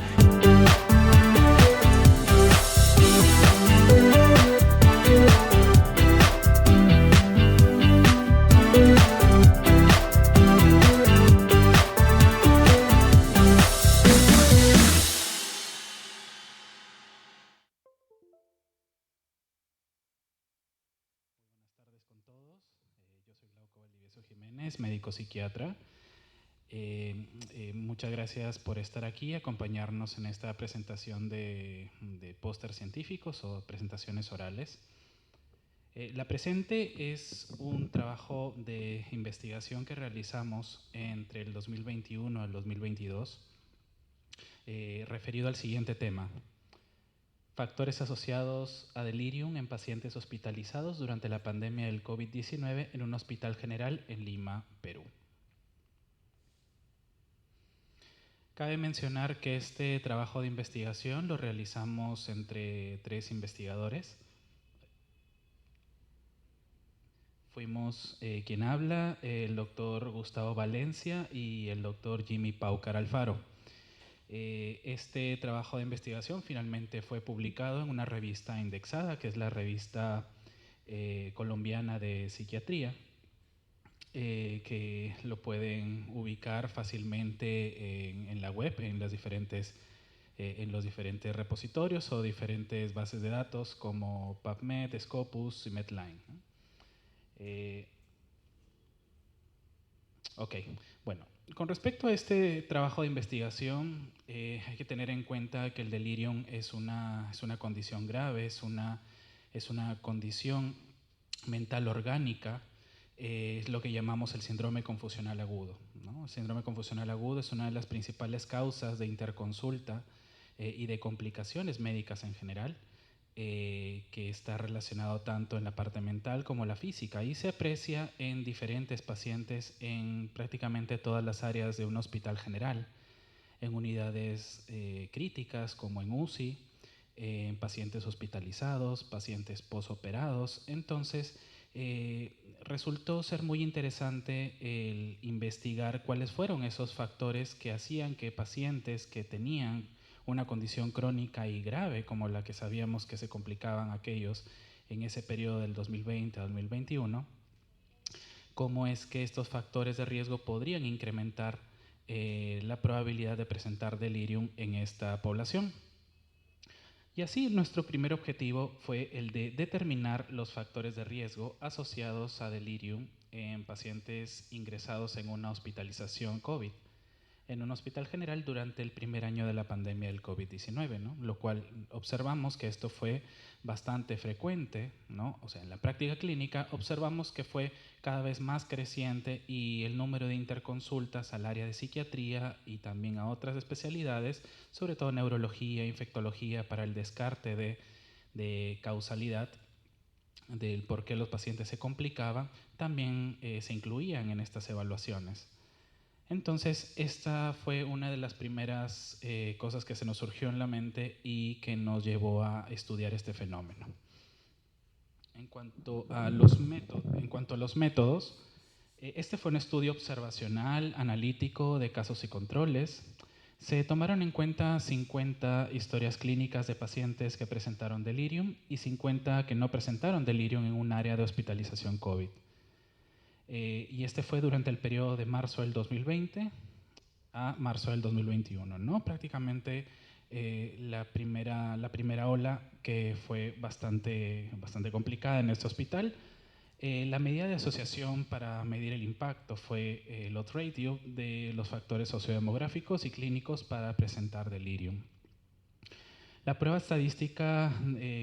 Con todos, yo soy Glauco Valdivieso Jiménez, médico psiquiatra. Muchas gracias por estar aquí y acompañarnos en esta presentación de póster científicos o presentaciones orales. La presente es un trabajo de investigación que realizamos entre el 2021 al 2022 referido al siguiente tema: factores asociados a delirium en pacientes hospitalizados durante la pandemia del COVID-19 en un hospital general en Lima, Perú. Cabe mencionar que este trabajo de investigación lo realizamos entre 3 investigadores. Fuimos quien habla, el doctor Gustavo Valencia y el doctor Jimmy Paucar Alfaro. Este trabajo de investigación finalmente fue publicado en una revista indexada, que es la revista colombiana de psiquiatría, que lo pueden ubicar fácilmente en la web, en los diferentes repositorios o diferentes bases de datos como PubMed, Scopus y Medline. Ok, bueno. Con respecto a este trabajo de investigación, hay que tener en cuenta que el delirium es una condición grave, es una condición mental orgánica, es lo que llamamos el síndrome confusional agudo, ¿no? El síndrome confusional agudo es una de las principales causas de interconsulta y de complicaciones médicas en general, que está relacionado tanto en la parte mental como la física y se aprecia en diferentes pacientes en prácticamente todas las áreas de un hospital general, en unidades críticas como en UCI, en pacientes hospitalizados, pacientes posoperados. Entonces, resultó ser muy interesante el investigar cuáles fueron esos factores que hacían que pacientes que tenían una condición crónica y grave como la que sabíamos que se complicaban aquellos en ese periodo del 2020 a 2021, cómo es que estos factores de riesgo podrían incrementar la probabilidad de presentar delirium en esta población. Y así nuestro primer objetivo fue el de determinar los factores de riesgo asociados a delirium en pacientes ingresados en una hospitalización COVID en un hospital general durante el primer año de la pandemia del COVID-19, ¿no? Lo cual observamos que esto fue bastante frecuente, ¿no? O sea, en la práctica clínica observamos que fue cada vez más creciente y el número de interconsultas al área de psiquiatría y también a otras especialidades, sobre todo neurología, infectología, para el descarte de causalidad del por qué los pacientes se complicaban, también se incluían en estas evaluaciones. Entonces, esta fue una de las primeras cosas que se nos surgió en la mente y que nos llevó a estudiar este fenómeno. En cuanto a los métodos, este fue un estudio observacional, analítico de casos y controles. Se tomaron en cuenta 50 historias clínicas de pacientes que presentaron delirium y 50 que no presentaron delirium en un área de hospitalización COVID. Y este fue durante el periodo de marzo del 2020 a marzo del 2021, ¿no? Prácticamente la primera ola, que fue bastante complicada en este hospital. La medida de asociación para medir el impacto fue el odds ratio de los factores sociodemográficos y clínicos para presentar delirium. La prueba estadística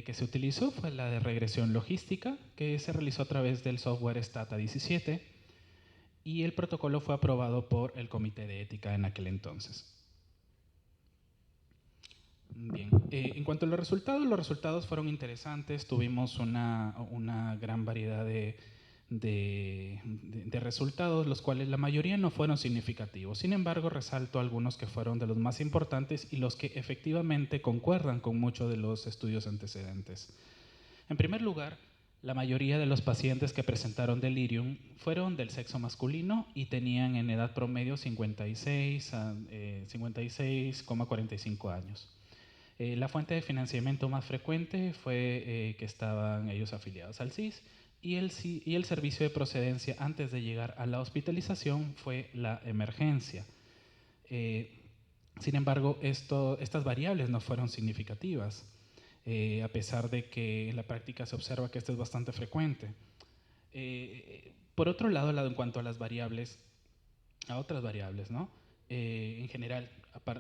que se utilizó fue la de regresión logística, que se realizó a través del software Stata 17, y el protocolo fue aprobado por el Comité de Ética en aquel entonces. Bien, en cuanto a los resultados fueron interesantes. Tuvimos una gran variedad de resultados, los cuales la mayoría no fueron significativos. Sin embargo, resalto algunos que fueron de los más importantes y los que efectivamente concuerdan con muchos de los estudios antecedentes. En primer lugar, la mayoría de los pacientes que presentaron delirium fueron del sexo masculino y tenían en edad promedio 56,45 años. La fuente de financiamiento más frecuente fue que estaban ellos afiliados al CIS, y el servicio de procedencia antes de llegar a la hospitalización fue la emergencia. Sin embargo, estas variables no fueron significativas, a pesar de que en la práctica se observa que esto es bastante frecuente. Por otro lado, en cuanto a las variables, a otras variables, ¿no? En general,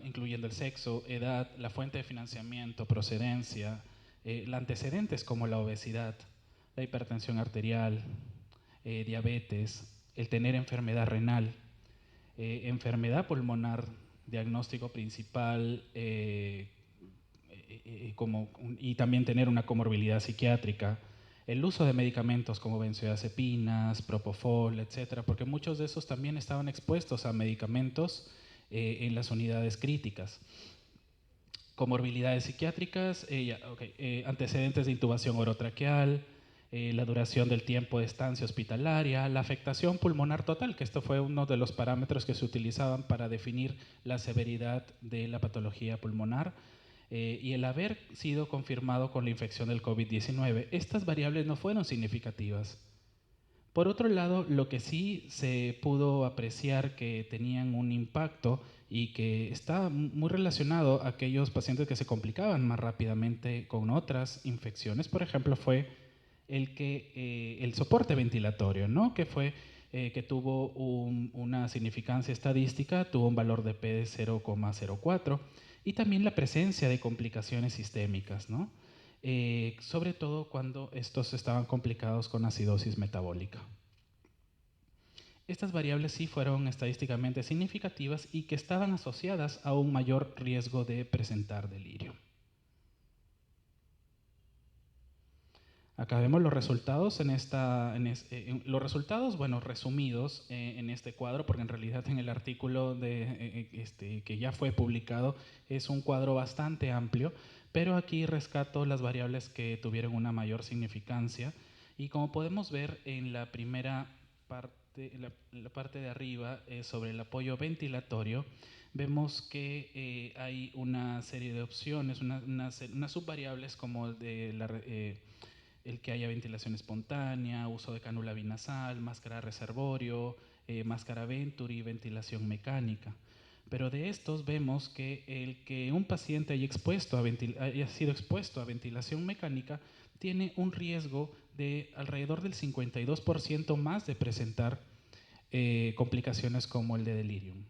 incluyendo el sexo, edad, la fuente de financiamiento, procedencia, los antecedentes como la obesidad, la hipertensión arterial, diabetes, el tener enfermedad renal, enfermedad pulmonar, diagnóstico principal, y también tener una comorbilidad psiquiátrica, el uso de medicamentos como benzodiazepinas, propofol, etcétera, porque muchos de esos también estaban expuestos a medicamentos en las unidades críticas. Comorbilidades psiquiátricas, antecedentes de intubación orotraqueal, la duración del tiempo de estancia hospitalaria, la afectación pulmonar total, que esto fue uno de los parámetros que se utilizaban para definir la severidad de la patología pulmonar, y el haber sido confirmado con la infección del COVID-19. Estas variables no fueron significativas. Por otro lado, lo que sí se pudo apreciar que tenían un impacto y que está muy relacionado a aquellos pacientes que se complicaban más rápidamente con otras infecciones, por ejemplo, fue el soporte ventilatorio, ¿no? Que tuvo una significancia estadística, tuvo un valor de P de 0,04, y también la presencia de complicaciones sistémicas, ¿no? Sobre todo cuando estos estaban complicados con acidosis metabólica. Estas variables sí fueron estadísticamente significativas y que estaban asociadas a un mayor riesgo de presentar delirio. Acá vemos los resultados resumidos en este cuadro, porque en realidad en el artículo que ya fue publicado es un cuadro bastante amplio, pero aquí rescato las variables que tuvieron una mayor significancia. Y como podemos ver en la primera parte, la parte de arriba, sobre el apoyo ventilatorio, vemos que hay una serie de opciones, unas subvariables como el que haya ventilación espontánea, uso de cánula binasal, máscara reservorio, máscara Venturi, ventilación mecánica. Pero de estos vemos que el que un paciente haya sido expuesto a ventilación mecánica tiene un riesgo de alrededor del 52% más de presentar complicaciones como el de delirium,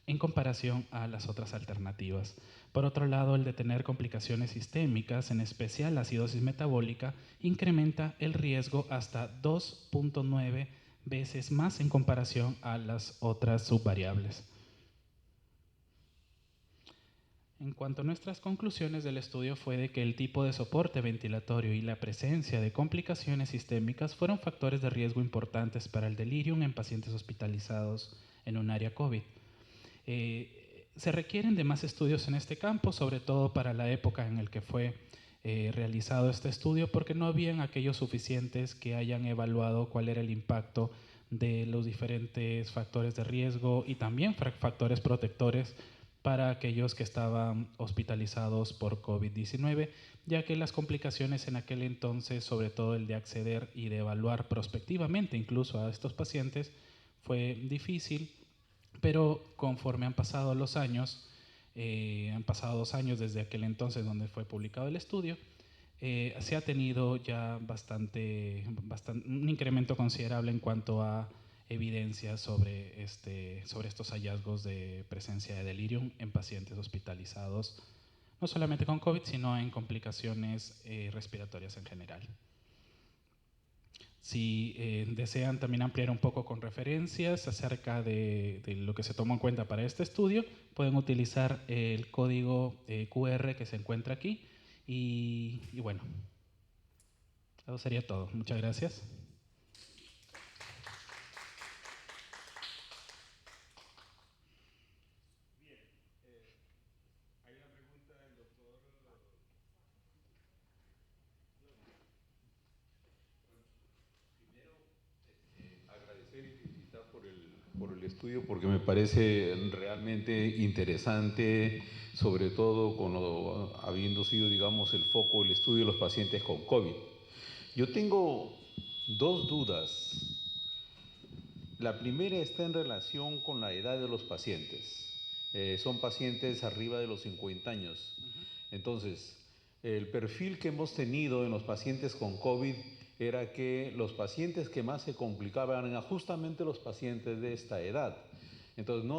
en comparación a las otras alternativas. Por otro lado, el de tener complicaciones sistémicas, en especial la acidosis metabólica, incrementa el riesgo hasta 2.9 veces más en comparación a las otras subvariables. En cuanto a nuestras conclusiones del estudio fue de que el tipo de soporte ventilatorio y la presencia de complicaciones sistémicas fueron factores de riesgo importantes para el delirium en pacientes hospitalizados en un área COVID. Se requieren de más estudios en este campo, sobre todo para la época en la que fue realizado este estudio, porque no habían aquellos suficientes que hayan evaluado cuál era el impacto de los diferentes factores de riesgo y también factores protectores para aquellos que estaban hospitalizados por COVID-19, ya que las complicaciones en aquel entonces, sobre todo el de acceder y de evaluar prospectivamente incluso a estos pacientes, fue difícil, pero conforme han pasado los años, Han pasado 2 años desde aquel entonces donde fue publicado el estudio. Se ha tenido ya un incremento considerable en cuanto a evidencia sobre estos hallazgos de presencia de delirium en pacientes hospitalizados, no solamente con COVID, sino en complicaciones respiratorias en general. Si desean también ampliar un poco con referencias acerca de lo que se tomó en cuenta para este estudio, pueden utilizar el código QR que se encuentra aquí. Y bueno, eso sería todo. Muchas gracias. Hay una pregunta del doctor. Primero, agradecer y felicitar por el estudio, porque me parece realmente interesante, sobre todo habiendo sido, digamos, el foco el estudio de los pacientes con COVID. Yo tengo 2 dudas. La primera está en relación con la edad de los pacientes. Son pacientes arriba de los 50 años. Entonces, el perfil que hemos tenido en los pacientes con COVID era que los pacientes que más se complicaban eran justamente los pacientes de esta edad. Entonces,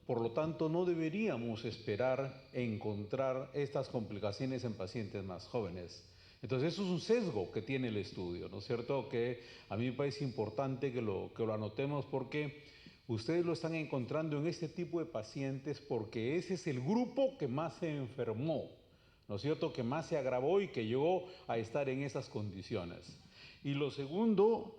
por lo tanto, no deberíamos esperar encontrar estas complicaciones en pacientes más jóvenes. Entonces, eso es un sesgo que tiene el estudio, ¿no es cierto? Que a mí me parece importante que lo anotemos, porque ustedes lo están encontrando en este tipo de pacientes porque ese es el grupo que más se enfermó, ¿no es cierto? Que más se agravó y que llegó a estar en esas condiciones. Y lo segundo,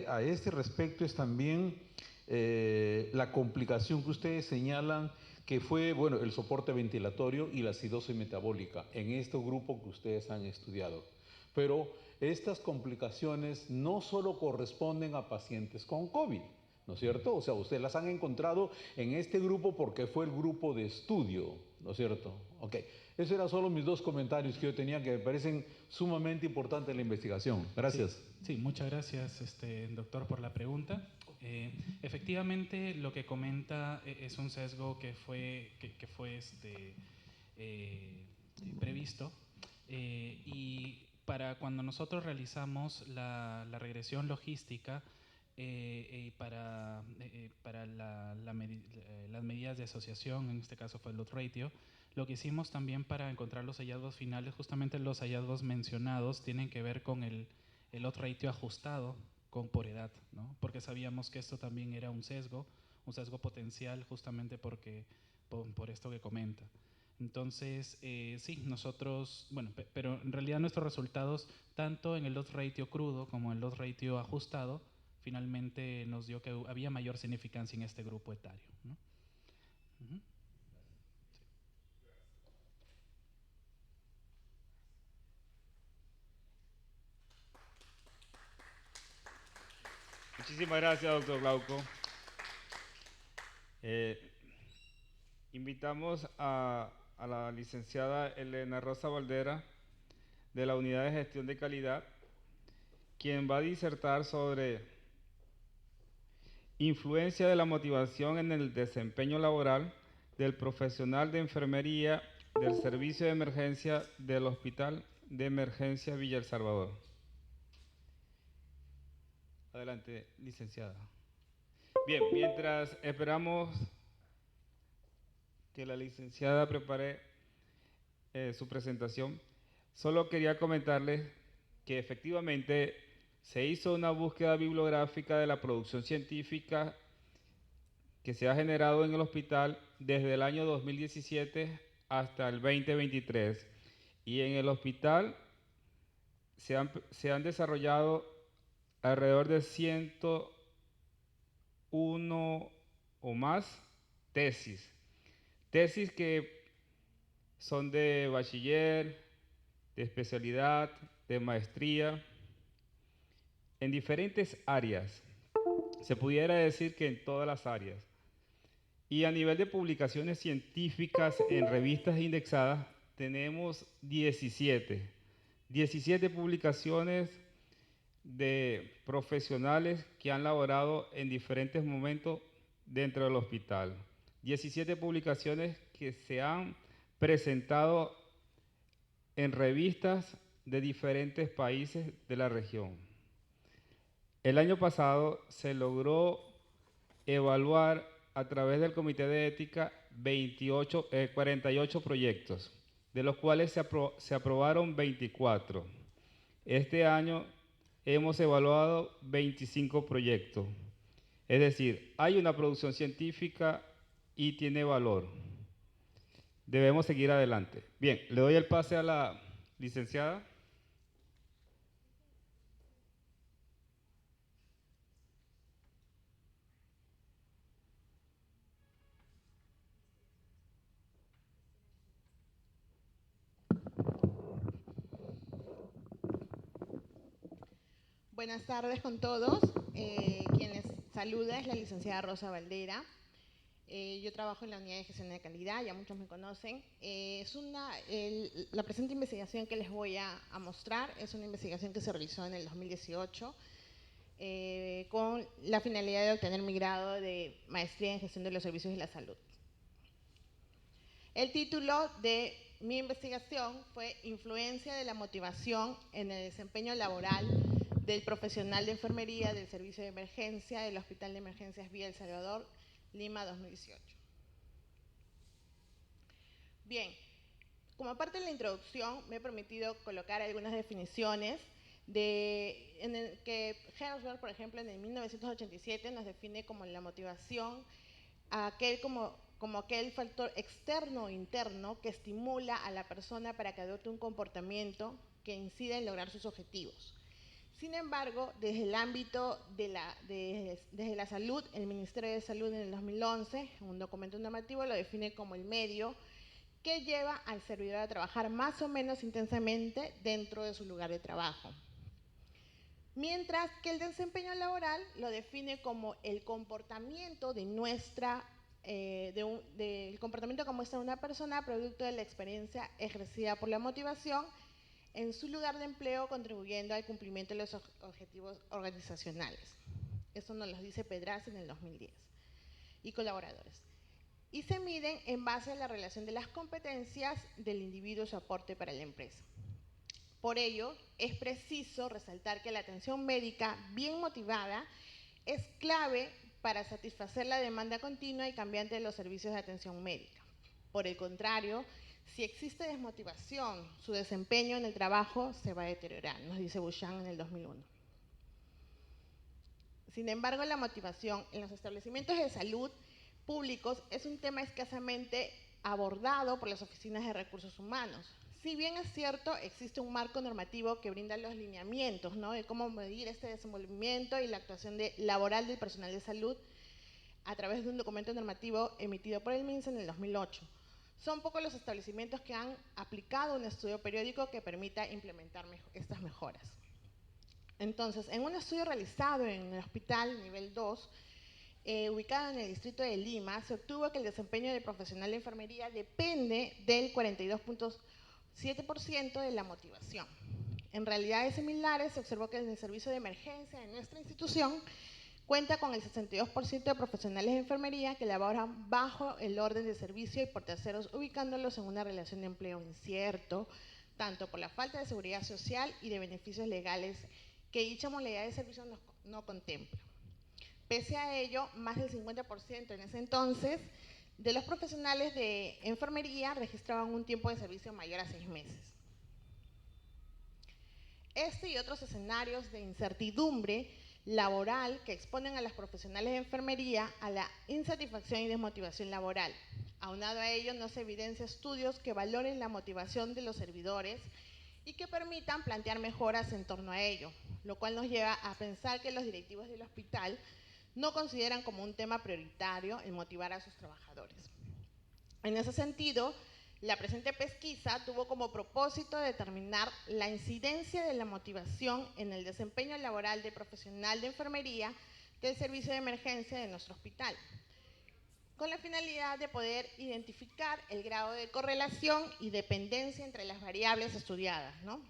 a este respecto, es también la complicación que ustedes señalan, que fue, bueno, el soporte ventilatorio y la acidosis metabólica en este grupo que ustedes han estudiado. Pero estas complicaciones no solo corresponden a pacientes con COVID, ¿no es cierto? O sea, ustedes las han encontrado en este grupo porque fue el grupo de estudio, ¿no es cierto? Ok, esos eran solo mis 2 comentarios que yo tenía, que me parecen sumamente importantes en la investigación. Gracias. Sí, muchas gracias, doctor, por la pregunta. Efectivamente, lo que comenta es un sesgo que fue previsto, y para cuando nosotros realizamos la regresión logística para las medidas de asociación, en este caso fue el odds ratio, lo que hicimos también para encontrar los hallazgos finales, justamente los hallazgos mencionados tienen que ver con el odds ratio ajustado por edad, ¿no? Porque sabíamos que esto también era un sesgo potencial, justamente por esto que comenta. Entonces, sí, nosotros, bueno, pero en realidad nuestros resultados, tanto en el odds ratio crudo como en el odds ratio ajustado, finalmente nos dio que había mayor significancia en este grupo etario, ¿no? Uh-huh. Muchísimas gracias, doctor Glauco. Invitamos a la licenciada Elena Rosa Valdera, de la Unidad de Gestión de Calidad, quien va a disertar sobre influencia de la motivación en el desempeño laboral del profesional de enfermería del Servicio de Emergencia del Hospital de Emergencia Villa El Salvador. Adelante, licenciada. Bien, mientras esperamos que la licenciada prepare su presentación, solo quería comentarles que efectivamente se hizo una búsqueda bibliográfica de la producción científica que se ha generado en el hospital desde el año 2017 hasta el 2023. Y en el hospital se han desarrollado alrededor de 101 o más tesis que son de bachiller, de especialidad, de maestría, en diferentes áreas. Se pudiera decir que en todas las áreas. Y a nivel de publicaciones científicas en revistas indexadas, tenemos 17 publicaciones de profesionales que han laborado en diferentes momentos dentro del hospital. 17 publicaciones que se han presentado en revistas de diferentes países de la región. El año pasado se logró evaluar a través del Comité de Ética 48 proyectos, de los cuales se aprobaron 24. Este año hemos evaluado 25 proyectos. Es decir, hay una producción científica y tiene valor. Debemos seguir adelante. Bien, le doy el pase a la licenciada. Buenas tardes con todos. Quien les saluda es la licenciada Rosa Valdera. Yo trabajo en la Unidad de Gestión de Calidad, ya muchos me conocen. La presente investigación que les voy a mostrar es una investigación que se realizó en el 2018 con la finalidad de obtener mi grado de maestría en gestión de los servicios de la salud. El título de mi investigación fue Influencia de la motivación en el desempeño laboral del profesional de enfermería del servicio de emergencia del Hospital de Emergencias Villa El Salvador, Lima 2018. Bien, como parte de la introducción me he permitido colocar algunas definiciones que Herzberg, por ejemplo, en el 1987 nos define como la motivación como aquel factor externo o interno que estimula a la persona para que adopte un comportamiento que incida en lograr sus objetivos. Sin embargo, desde el ámbito desde la salud, el Ministerio de Salud en el 2011, en un documento normativo, lo define como el medio que lleva al servidor a trabajar más o menos intensamente dentro de su lugar de trabajo. Mientras que el desempeño laboral lo define como el comportamiento del comportamiento que muestra una persona producto de la experiencia ejercida por la motivación en su lugar de empleo, contribuyendo al cumplimiento de los objetivos organizacionales. Eso nos lo dice Pedraza en el 2010. Y colaboradores. Y se miden en base a la relación de las competencias del individuo y su aporte para la empresa. Por ello, es preciso resaltar que la atención médica bien motivada es clave para satisfacer la demanda continua y cambiante de los servicios de atención médica. Por el contrario, si existe desmotivación, su desempeño en el trabajo se va a deteriorar, nos dice Bouchan en el 2001. Sin embargo, la motivación en los establecimientos de salud públicos es un tema escasamente abordado por las oficinas de recursos humanos. Si bien es cierto, existe un marco normativo que brinda los lineamientos, ¿no?, de cómo medir este desenvolvimiento y la actuación laboral del personal de salud a través de un documento normativo emitido por el MINSA en el 2008. Son pocos los establecimientos que han aplicado un estudio periódico que permita implementar estas mejoras. Entonces, en un estudio realizado en el hospital nivel 2, ubicado en el distrito de Lima, se obtuvo que el desempeño del profesional de enfermería depende del 42.7% de la motivación. En realidades similares, se observó que en el servicio de emergencia de nuestra institución cuenta con el 62% de profesionales de enfermería que laboran bajo el orden de servicio y por terceros, ubicándolos en una relación de empleo incierto, tanto por la falta de seguridad social y de beneficios legales que dicha modalidad de servicio no contempla. Pese a ello, más del 50% en ese entonces de los profesionales de enfermería registraban un tiempo de servicio mayor a 6 meses. Este y otros escenarios de incertidumbre laboral que exponen a las profesionales de enfermería a la insatisfacción y desmotivación laboral. Aunado a ello, no se evidencia estudios que valoren la motivación de los servidores y que permitan plantear mejoras en torno a ello, lo cual nos lleva a pensar que los directivos del hospital no consideran como un tema prioritario el motivar a sus trabajadores. En ese sentido, la presente pesquisa tuvo como propósito determinar la incidencia de la motivación en el desempeño laboral de profesional de enfermería del servicio de emergencia de nuestro hospital, con la finalidad de poder identificar el grado de correlación y dependencia entre las variables estudiadas, ¿no?,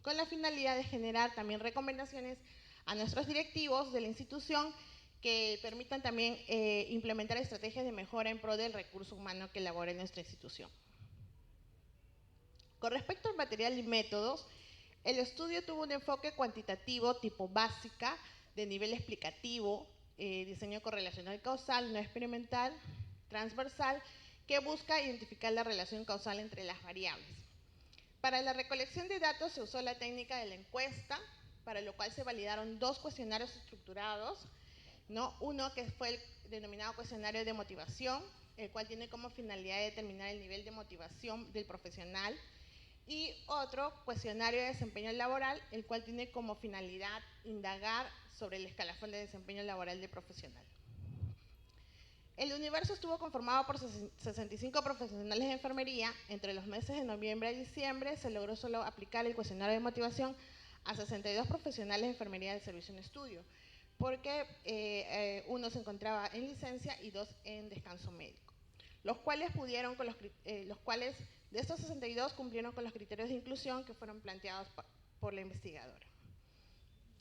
con la finalidad de generar también recomendaciones a nuestros directivos de la institución que permitan también implementar estrategias de mejora en pro del recurso humano que elabora en nuestra institución. Con respecto al material y métodos, el estudio tuvo un enfoque cuantitativo tipo básica, de nivel explicativo, diseño correlacional causal, no experimental, transversal, que busca identificar la relación causal entre las variables. Para la recolección de datos se usó la técnica de la encuesta, para lo cual se validaron 2 cuestionarios estructurados, ¿no? Uno que fue el denominado cuestionario de motivación, el cual tiene como finalidad determinar el nivel de motivación del profesional, y otro cuestionario de desempeño laboral, el cual tiene como finalidad indagar sobre el escalafón de desempeño laboral del profesional. El universo estuvo conformado por 65 profesionales de enfermería. Entre los meses de noviembre y diciembre se logró solo aplicar el cuestionario de motivación a 62 profesionales de enfermería del servicio en estudio, porque uno se encontraba en licencia y 2 en descanso médico, los cuales de estos 62 cumplieron con los criterios de inclusión que fueron planteados por la investigadora.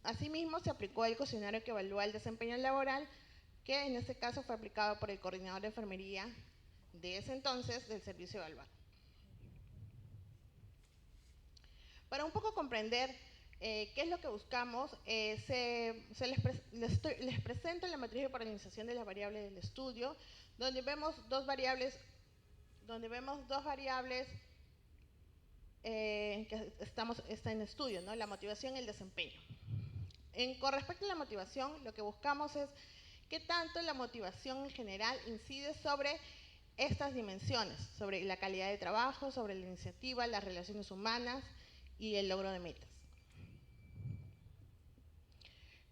Asimismo, se aplicó el cuestionario que evalúa el desempeño laboral, que en este caso fue aplicado por el coordinador de enfermería de ese entonces del servicio evaluado. Para un poco comprender qué es lo que buscamos, les presento la matriz de paralización de las variables del estudio, donde vemos dos variables que está en estudio, ¿no? La motivación y el desempeño. Con respecto a la motivación, lo que buscamos es qué tanto la motivación en general incide sobre estas dimensiones, sobre la calidad de trabajo, sobre la iniciativa, las relaciones humanas y el logro de metas.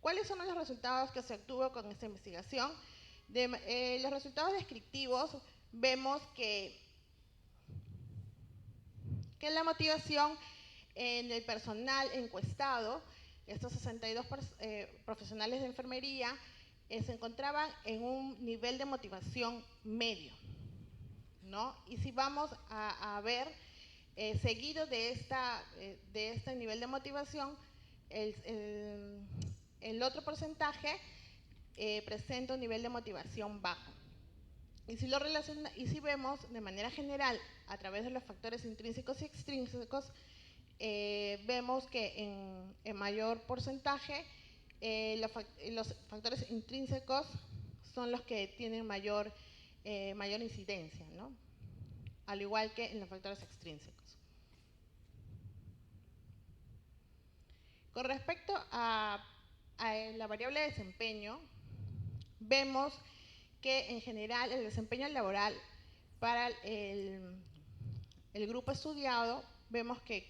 ¿Cuáles son los resultados que se obtuvo con esta investigación? Los resultados descriptivos, vemos que la motivación en el personal encuestado, estos 62 profesionales de enfermería, se encontraban en un nivel de motivación medio, ¿no? Y si vamos a ver, seguido de este nivel de motivación, el otro porcentaje presenta un nivel de motivación bajo. Y si vemos de manera general a través de los factores intrínsecos y extrínsecos, vemos que en mayor porcentaje los factores intrínsecos son los que tienen mayor incidencia, ¿no? Al igual que en los factores extrínsecos. Con respecto a la variable de desempeño, vemos que en general el desempeño laboral para el grupo estudiado, vemos que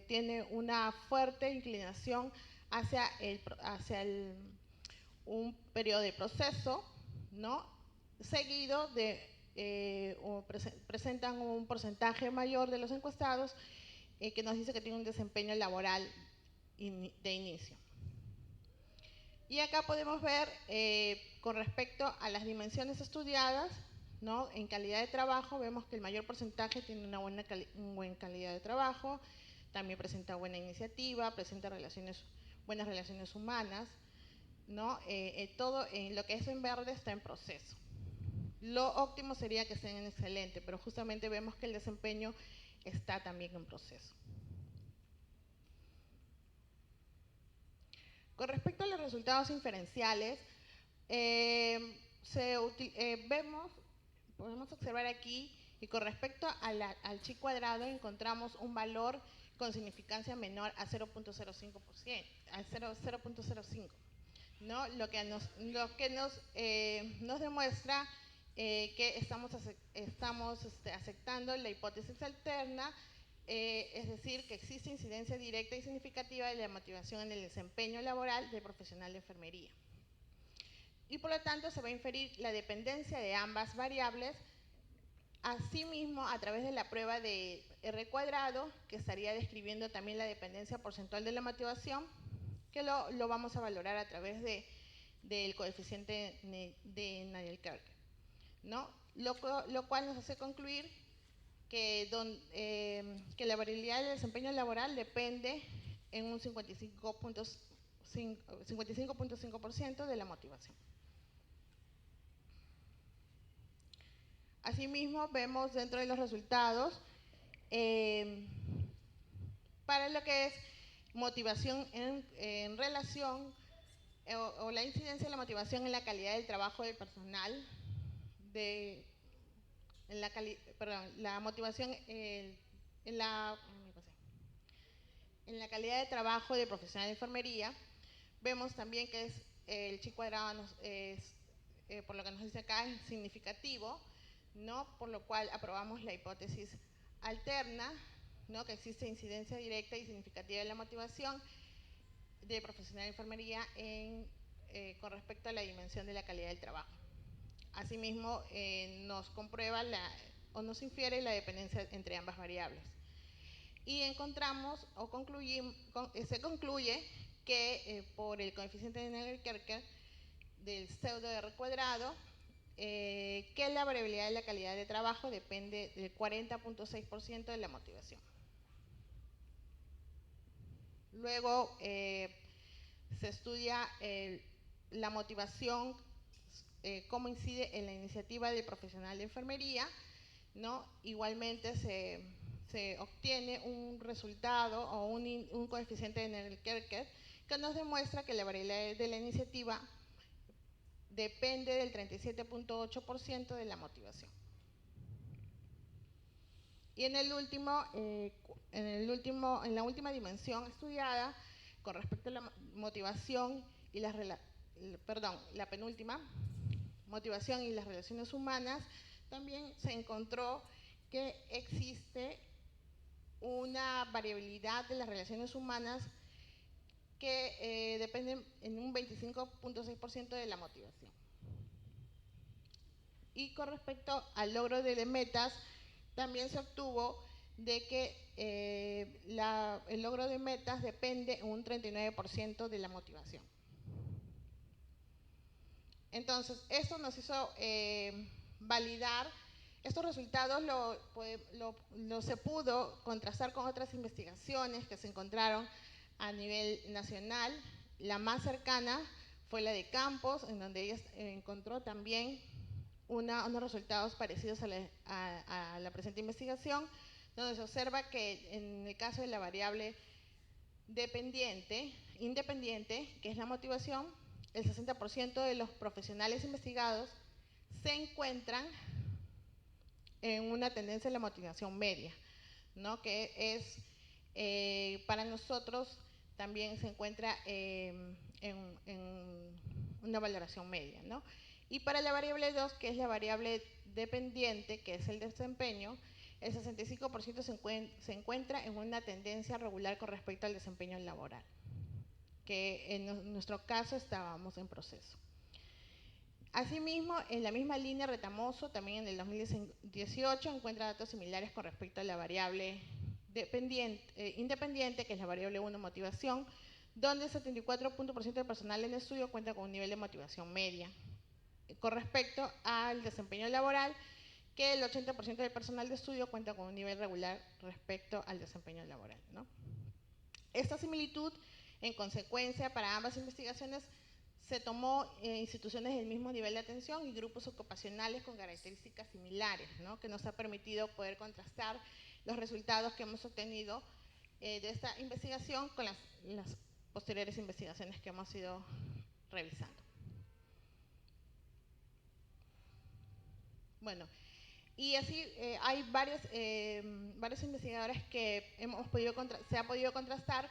tiene una fuerte inclinación hacia un periodo de proceso, ¿no? Seguido presentan un porcentaje mayor de los encuestados que nos dice que tiene un desempeño laboral de inicio. Y acá podemos ver, con respecto a las dimensiones estudiadas, ¿no? En calidad de trabajo, vemos que el mayor porcentaje tiene una buena calidad de trabajo, también presenta buena iniciativa, presenta buenas relaciones humanas, ¿no? Todo lo que es en verde está en proceso. Lo óptimo sería que estén en excelente, pero justamente vemos que el desempeño está también en proceso. Con respecto a los resultados inferenciales, podemos observar aquí, y con respecto al chi cuadrado encontramos un valor con significancia menor a 0.05%, a 0.05, ¿no? Lo que nos demuestra que estamos aceptando la hipótesis alterna, es decir, que existe incidencia directa y significativa de la motivación en el desempeño laboral del profesional de enfermería. Y por lo tanto se va a inferir la dependencia de ambas variables, asimismo a través de la prueba de R cuadrado, que estaría describiendo también la dependencia porcentual de la motivación, que lo vamos a valorar a través del coeficiente de Nael-Kirk, ¿no? Lo cual nos hace concluir que la variabilidad del desempeño laboral depende en un 55.5% de la motivación. Asimismo, vemos dentro de los resultados para lo que es motivación en relación o la incidencia de la motivación en la calidad del trabajo del personal, la motivación en la calidad de trabajo del profesional de enfermería. Vemos también que el chi cuadrado por lo que nos dice acá, es significativo, ¿no? Por lo cual aprobamos la hipótesis alterna, ¿no? Que existe incidencia directa y significativa de la motivación del profesional de enfermería con respecto a la dimensión de la calidad del trabajo. Asimismo, nos comprueba o nos infiere la dependencia entre ambas variables. Y encontramos se concluye que por el coeficiente de Navier-Kerker del pseudo R cuadrado, que la variabilidad de la calidad de trabajo depende del 40.6% de la motivación. Luego se estudia la motivación, cómo incide en la iniciativa del profesional de enfermería, ¿no? Igualmente se obtiene un resultado o un coeficiente de Navier-Kerker que nos demuestra que la variabilidad de la iniciativa depende del 37.8% de la motivación. Y en la última dimensión estudiada, con respecto a la motivación y la penúltima, motivación y las relaciones humanas, también se encontró que existe una variabilidad de las relaciones humanas que dependen en un 25.6% de la motivación. Y con respecto al logro de metas, también se obtuvo de que el logro de metas depende en un 39% de la motivación. Entonces, esto nos hizo validar, estos resultados se pudo contrastar con otras investigaciones que se encontraron a nivel nacional. La más cercana fue la de Campos, en donde ella encontró también unos resultados parecidos a la presente investigación, donde se observa que en el caso de la variable independiente, que es la motivación, el 60% de los profesionales investigados se encuentran en una tendencia de la motivación media, ¿no? Que es, para nosotros, también se encuentra en una valoración media, ¿no? Y para la variable 2, que es la variable dependiente, que es el desempeño, el 65% se encuentra en una tendencia regular con respecto al desempeño laboral, que en nuestro caso estábamos en proceso. Asimismo, en la misma línea, Retamoso, también en el 2018, encuentra datos similares con respecto a la variable independiente, que es la variable 1, motivación, donde el 74% del personal en estudio cuenta con un nivel de motivación media. Con respecto al desempeño laboral, que el 80% del personal de estudio cuenta con un nivel regular respecto al desempeño laboral, ¿no? Esta similitud, en consecuencia, para ambas investigaciones, se tomó instituciones del mismo nivel de atención y grupos ocupacionales con características similares, ¿no? Que nos ha permitido poder contrastar los resultados que hemos obtenido de esta investigación con las posteriores investigaciones que hemos ido revisando. Bueno, y así hay varios investigadores que se ha podido contrastar,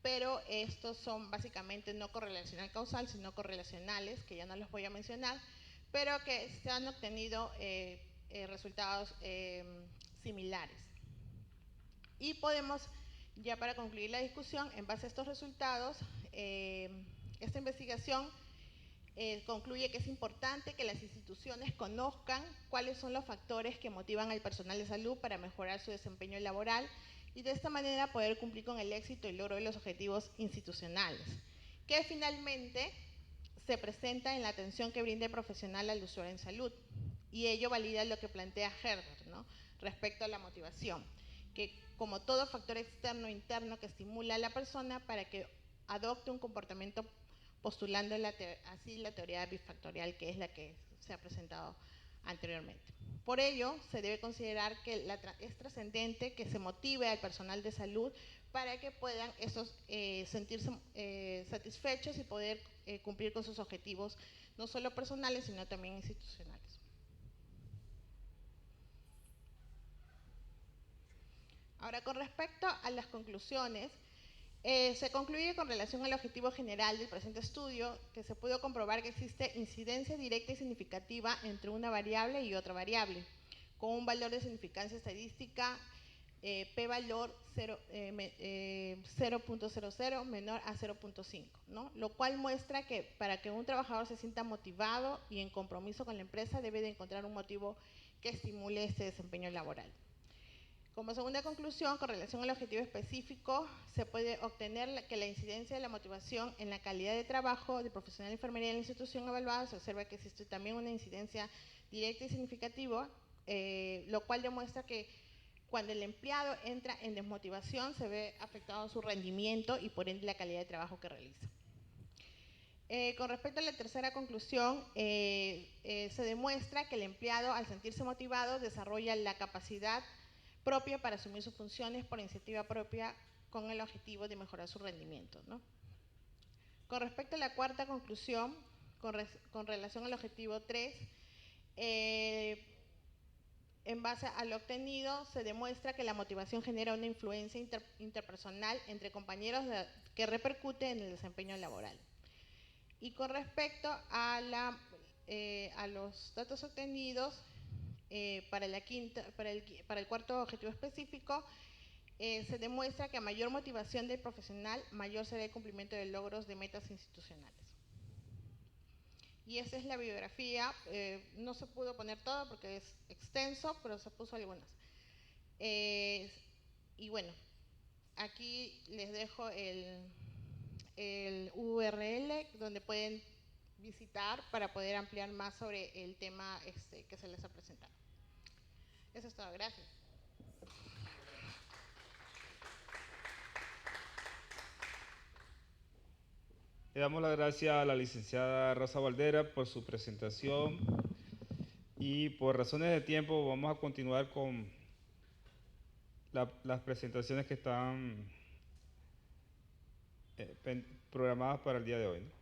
pero estos son básicamente no correlacional causal, sino correlacionales, que ya no los voy a mencionar, pero que se han obtenido resultados similares. Y podemos, ya para concluir la discusión, en base a estos resultados, esta investigación concluye que es importante que las instituciones conozcan cuáles son los factores que motivan al personal de salud para mejorar su desempeño laboral y de esta manera poder cumplir con el éxito y logro de los objetivos institucionales, que finalmente se presenta en la atención que brinda el profesional al usuario en salud. Y ello valida lo que plantea Herbert, ¿no? Respecto a la motivación, que como todo factor externo e interno que estimula a la persona para que adopte un comportamiento postulando así la teoría bifactorial, que es la que se ha presentado anteriormente. Por ello, se debe considerar que es trascendente que se motive al personal de salud para que puedan sentirse satisfechos y poder cumplir con sus objetivos, no solo personales, sino también institucionales. Ahora, con respecto a las conclusiones, se concluye con relación al objetivo general del presente estudio que se pudo comprobar que existe incidencia directa y significativa entre una variable y otra variable, con un valor de significancia estadística p-valor 0.00 menor a 0.5, ¿no? Lo cual muestra que para que un trabajador se sienta motivado y en compromiso con la empresa debe de encontrar un motivo que estimule este desempeño laboral. Como segunda conclusión, con relación al objetivo específico, se puede obtener que la incidencia de la motivación en la calidad de trabajo del profesional de enfermería en la institución evaluada, se observa que existe también una incidencia directa y significativa, lo cual demuestra que cuando el empleado entra en desmotivación se ve afectado su rendimiento y por ende la calidad de trabajo que realiza. Con respecto a la tercera conclusión, se demuestra que el empleado al sentirse motivado desarrolla la capacidad propia para asumir sus funciones por iniciativa propia con el objetivo de mejorar su rendimiento, ¿no? Con respecto a la cuarta conclusión, con relación al objetivo 3, en base a lo obtenido, se demuestra que la motivación genera una influencia interpersonal entre compañeros que repercute en el desempeño laboral. Y con respecto a los datos obtenidos, para el cuarto objetivo específico, se demuestra que a mayor motivación del profesional, mayor será el cumplimiento de logros de metas institucionales. Y esa es la bibliografía. No se pudo poner todo porque es extenso, pero se puso algunas. Y bueno, aquí les dejo el URL donde pueden visitar para poder ampliar más sobre el tema que se les ha presentado. Eso es todo. Gracias. Le damos las gracias a la licenciada Rosa Valdera por su presentación y por razones de tiempo vamos a continuar con las presentaciones que están programadas para el día de hoy, ¿no?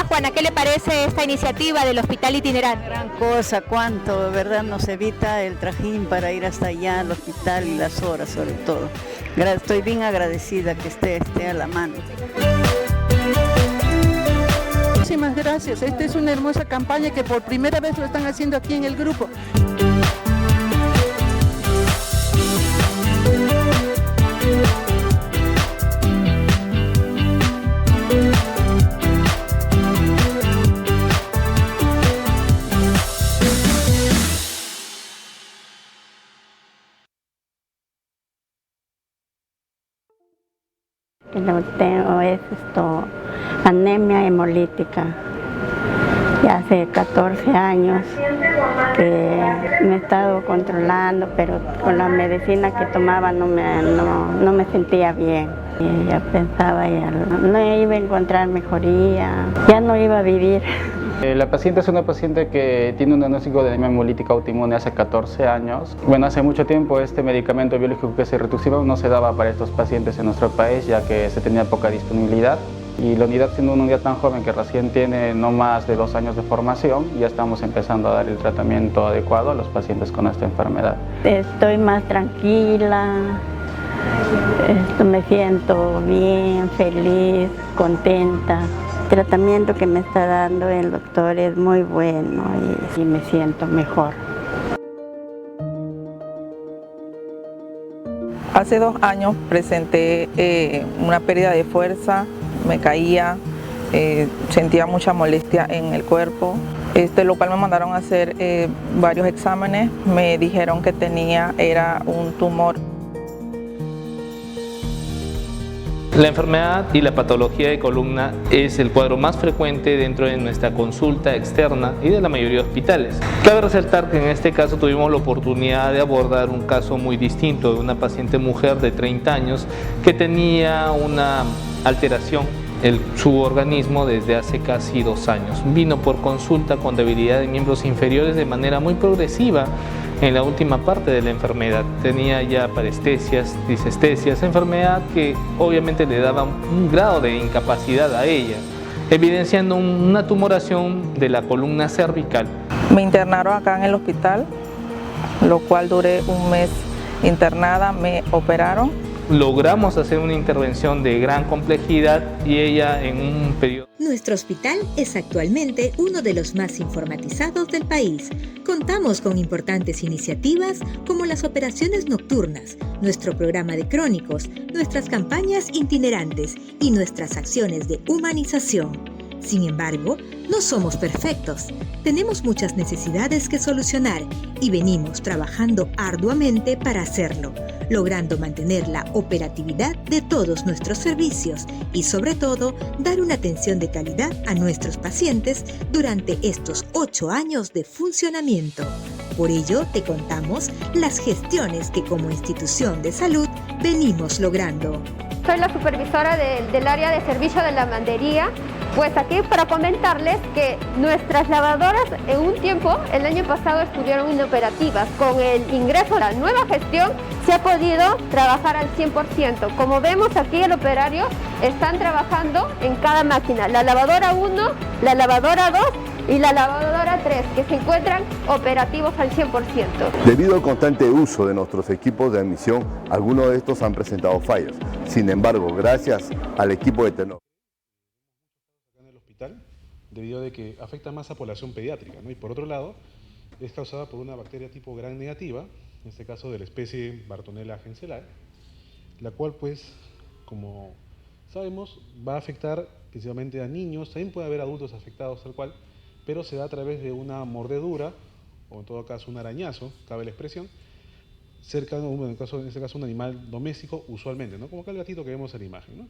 Juana, ¿qué le parece esta iniciativa del hospital itinerante? Gran cosa, cuánto, de verdad nos evita el trajín para ir hasta allá al hospital y las horas sobre todo. Estoy bien agradecida que esté a la mano. Muchísimas gracias, esta es una hermosa campaña que por primera vez lo están haciendo aquí en el grupo. Lo tengo es anemia hemolítica. Ya hace 14 años que me he estado controlando, pero con la medicina que tomaba no me sentía bien. Y ya pensaba, no iba a encontrar mejoría, ya no iba a vivir. La paciente es una paciente que tiene un diagnóstico de anemia hemolítica autoinmune hace 14 años. Bueno, hace mucho tiempo este medicamento biológico que se rituximab no se daba para estos pacientes en nuestro país, ya que se tenía poca disponibilidad. Y la unidad, siendo una unidad tan joven que recién tiene no más de 2 años de formación, ya estamos empezando a dar el tratamiento adecuado a los pacientes con esta enfermedad. Estoy más tranquila, me siento bien, feliz, contenta. El tratamiento que me está dando el doctor es muy bueno y me siento mejor. Hace 2 años presenté una pérdida de fuerza, me caía, sentía mucha molestia en el cuerpo, lo cual me mandaron a hacer varios exámenes, me dijeron que era un tumor. La enfermedad y la patología de columna es el cuadro más frecuente dentro de nuestra consulta externa y de la mayoría de hospitales. Cabe resaltar que en este caso tuvimos la oportunidad de abordar un caso muy distinto de una paciente mujer de 30 años que tenía una alteración en su organismo desde hace casi 2 años. Vino por consulta con debilidad de miembros inferiores de manera muy progresiva en la última parte de la enfermedad. Tenía ya parestesias, disestesias, enfermedad que obviamente le daba un grado de incapacidad a ella, evidenciando una tumoración de la columna cervical. Me internaron acá en el hospital, lo cual duré un mes internada, me operaron. Logramos hacer una intervención de gran complejidad y ella en un periodo. Nuestro hospital es actualmente uno de los más informatizados del país. Contamos con importantes iniciativas como las operaciones nocturnas, nuestro programa de crónicos, nuestras campañas itinerantes y nuestras acciones de humanización. Sin embargo, no somos perfectos. Tenemos muchas necesidades que solucionar y venimos trabajando arduamente para hacerlo, logrando mantener la operatividad de todos nuestros servicios y, sobre todo, dar una atención de calidad a nuestros pacientes durante estos 8 años de funcionamiento. Por ello, te contamos las gestiones que como institución de salud venimos logrando. Soy la supervisora del área de servicio de lavandería. Pues aquí para comentarles que nuestras lavadoras en un tiempo, el año pasado, estuvieron inoperativas. Con el ingreso a la nueva gestión se ha podido trabajar al 100%. Como vemos aquí, el operario están trabajando en cada máquina. La lavadora 1, la lavadora 2 y la lavadora 3, que se encuentran operativos al 100%. Debido al constante uso de nuestros equipos de admisión, algunos de estos han presentado fallos. Sin embargo, gracias al equipo de Tecno debido a que afecta más a población pediátrica, ¿no? Y por otro lado, es causada por una bacteria tipo gram negativa, en este caso de la especie Bartonella henselae, la cual, pues, como sabemos, va a afectar principalmente a niños, también puede haber adultos afectados tal cual, pero se da a través de una mordedura, o en todo caso un arañazo, cabe la expresión, cercano, en este caso un animal doméstico usualmente, ¿no? Como acá el gatito que vemos en la imagen, ¿no?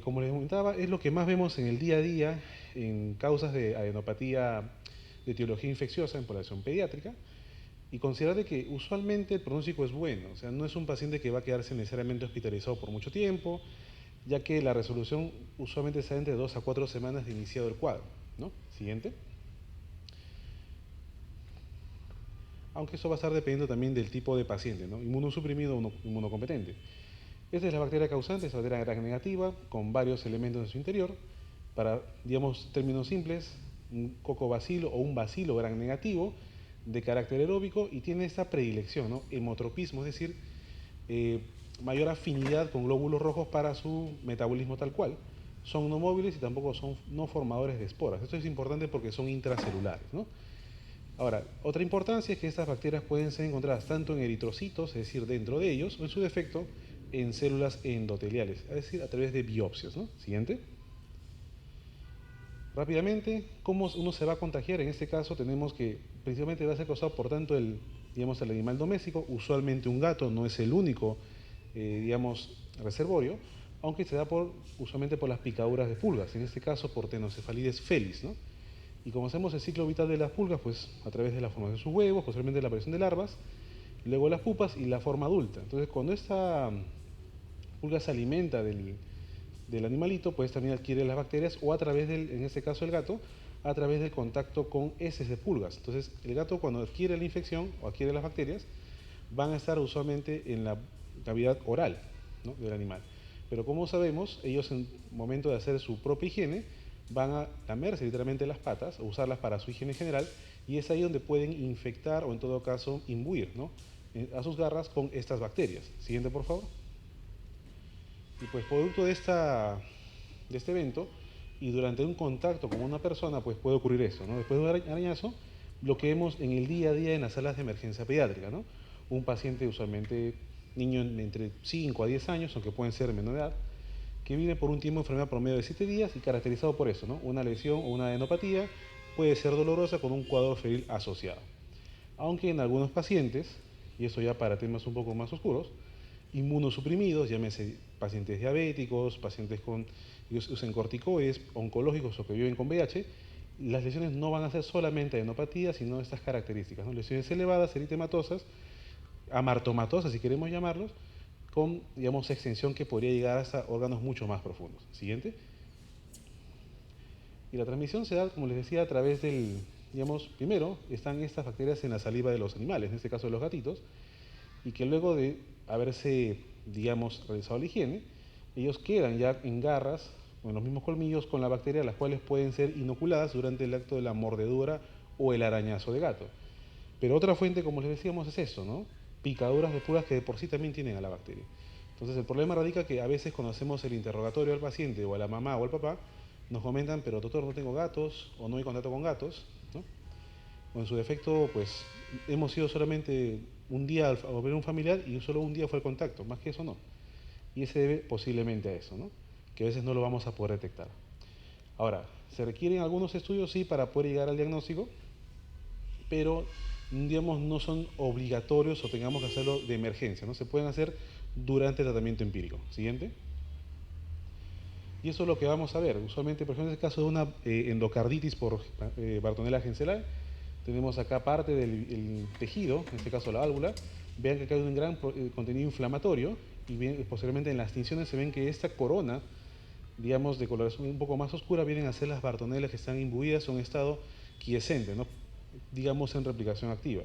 Como les comentaba, es lo que más vemos en el día a día en causas de adenopatía de etiología infecciosa en población pediátrica, y considerar que usualmente el pronóstico es bueno, o sea, no es un paciente que va a quedarse necesariamente hospitalizado por mucho tiempo, ya que la resolución usualmente se da entre 2 a 4 semanas de iniciado el cuadro, ¿no? Siguiente. Aunque eso va a estar dependiendo también del tipo de paciente, ¿no? Inmunosuprimido o inmunocompetente. Esta es la bacteria causante, es la bacteria gram negativa, con varios elementos en su interior. Para, digamos, términos simples, un cocobacilo o un bacilo gram negativo de carácter aeróbico y tiene esta predilección, ¿no? Hemotropismo, es decir, mayor afinidad con glóbulos rojos para su metabolismo tal cual. Son no móviles y tampoco son no formadores de esporas. Esto es importante porque son intracelulares, ¿no? Ahora, otra importancia es que estas bacterias pueden ser encontradas tanto en eritrocitos, es decir, dentro de ellos, o en su defecto, en células endoteliales, es decir, a través de biopsias, ¿no? Siguiente. Rápidamente, ¿cómo uno se va a contagiar? En este caso tenemos que principalmente va a ser causado por tanto el animal doméstico, usualmente un gato, no es el único, reservorio, aunque se da usualmente por las picaduras de pulgas, en este caso por Tenocefalides felis, ¿no? Y como hacemos el ciclo vital de las pulgas, pues a través de la formación de sus huevos, posteriormente la aparición de larvas, luego las pupas y la forma adulta. Entonces, cuando esta pulga se alimenta del animalito, pues también adquiere las bacterias, o a través en este caso el gato, a través del contacto con heces de pulgas. Entonces, el gato cuando adquiere la infección o adquiere las bacterias, van a estar usualmente en la cavidad oral, ¿no?, del animal. Pero como sabemos, ellos en el momento de hacer su propia higiene, van a lamerse literalmente las patas, o usarlas para su higiene general, y es ahí donde pueden infectar o en todo caso imbuir, ¿no?, a sus garras con estas bacterias. Siguiente, por favor. Y pues producto de este evento y durante un contacto con una persona, pues puede ocurrir esto, ¿no? Después de un arañazo, lo que vemos en el día a día en las salas de emergencia pediátrica, ¿no? Un paciente usualmente niño entre 5 a 10 años, aunque pueden ser de menor edad, que vive por un tiempo de enfermedad promedio de 7 días y caracterizado por eso, ¿no? Una lesión o una adenopatía puede ser dolorosa con un cuadro febril asociado. Aunque en algunos pacientes, y eso ya para temas un poco más oscuros, inmunosuprimidos, llámese pacientes diabéticos, pacientes que usen corticoides, oncológicos o que viven con VIH, las lesiones no van a ser solamente adenopatía, sino estas características, ¿no? Lesiones elevadas, eritematosas, amartomatosas, si queremos llamarlos, con, digamos, extensión que podría llegar hasta órganos mucho más profundos. Siguiente. Y la transmisión se da, como les decía, a través del, digamos, primero están estas bacterias en la saliva de los animales, en este caso de los gatitos, y que luego de haberse, digamos, realizado la higiene, ellos quedan ya en garras, o en los mismos colmillos con la bacteria, las cuales pueden ser inoculadas durante el acto de la mordedura o el arañazo de gato. Pero otra fuente, como les decíamos, es eso, ¿no? Picaduras de pulgas que de por sí también tienen a la bacteria. Entonces el problema radica que a veces cuando hacemos el interrogatorio al paciente o a la mamá o al papá, nos comentan, pero doctor, no tengo gatos o no hay contacto con gatos, ¿no? O en su defecto, pues hemos ido solamente un día a ver un familiar y solo un día fue el contacto, más que eso no. Y se debe posiblemente a eso, ¿no? Que a veces no lo vamos a poder detectar. Ahora, se requieren algunos estudios, sí, para poder llegar al diagnóstico, pero digamos, no son obligatorios o tengamos que hacerlo de emergencia, ¿no? Se pueden hacer durante el tratamiento empírico. Siguiente. Y eso es lo que vamos a ver. Usualmente, por ejemplo, en el caso de una endocarditis por Bartonella henselae, tenemos acá parte del tejido, en este caso la válvula. Vean que acá hay un gran contenido inflamatorio y posteriormente en las tinciones se ven que esta corona, digamos, de coloración un poco más oscura, vienen a ser las Bartonellas que están imbuidas en un estado quiescente, ¿no? Digamos en replicación activa,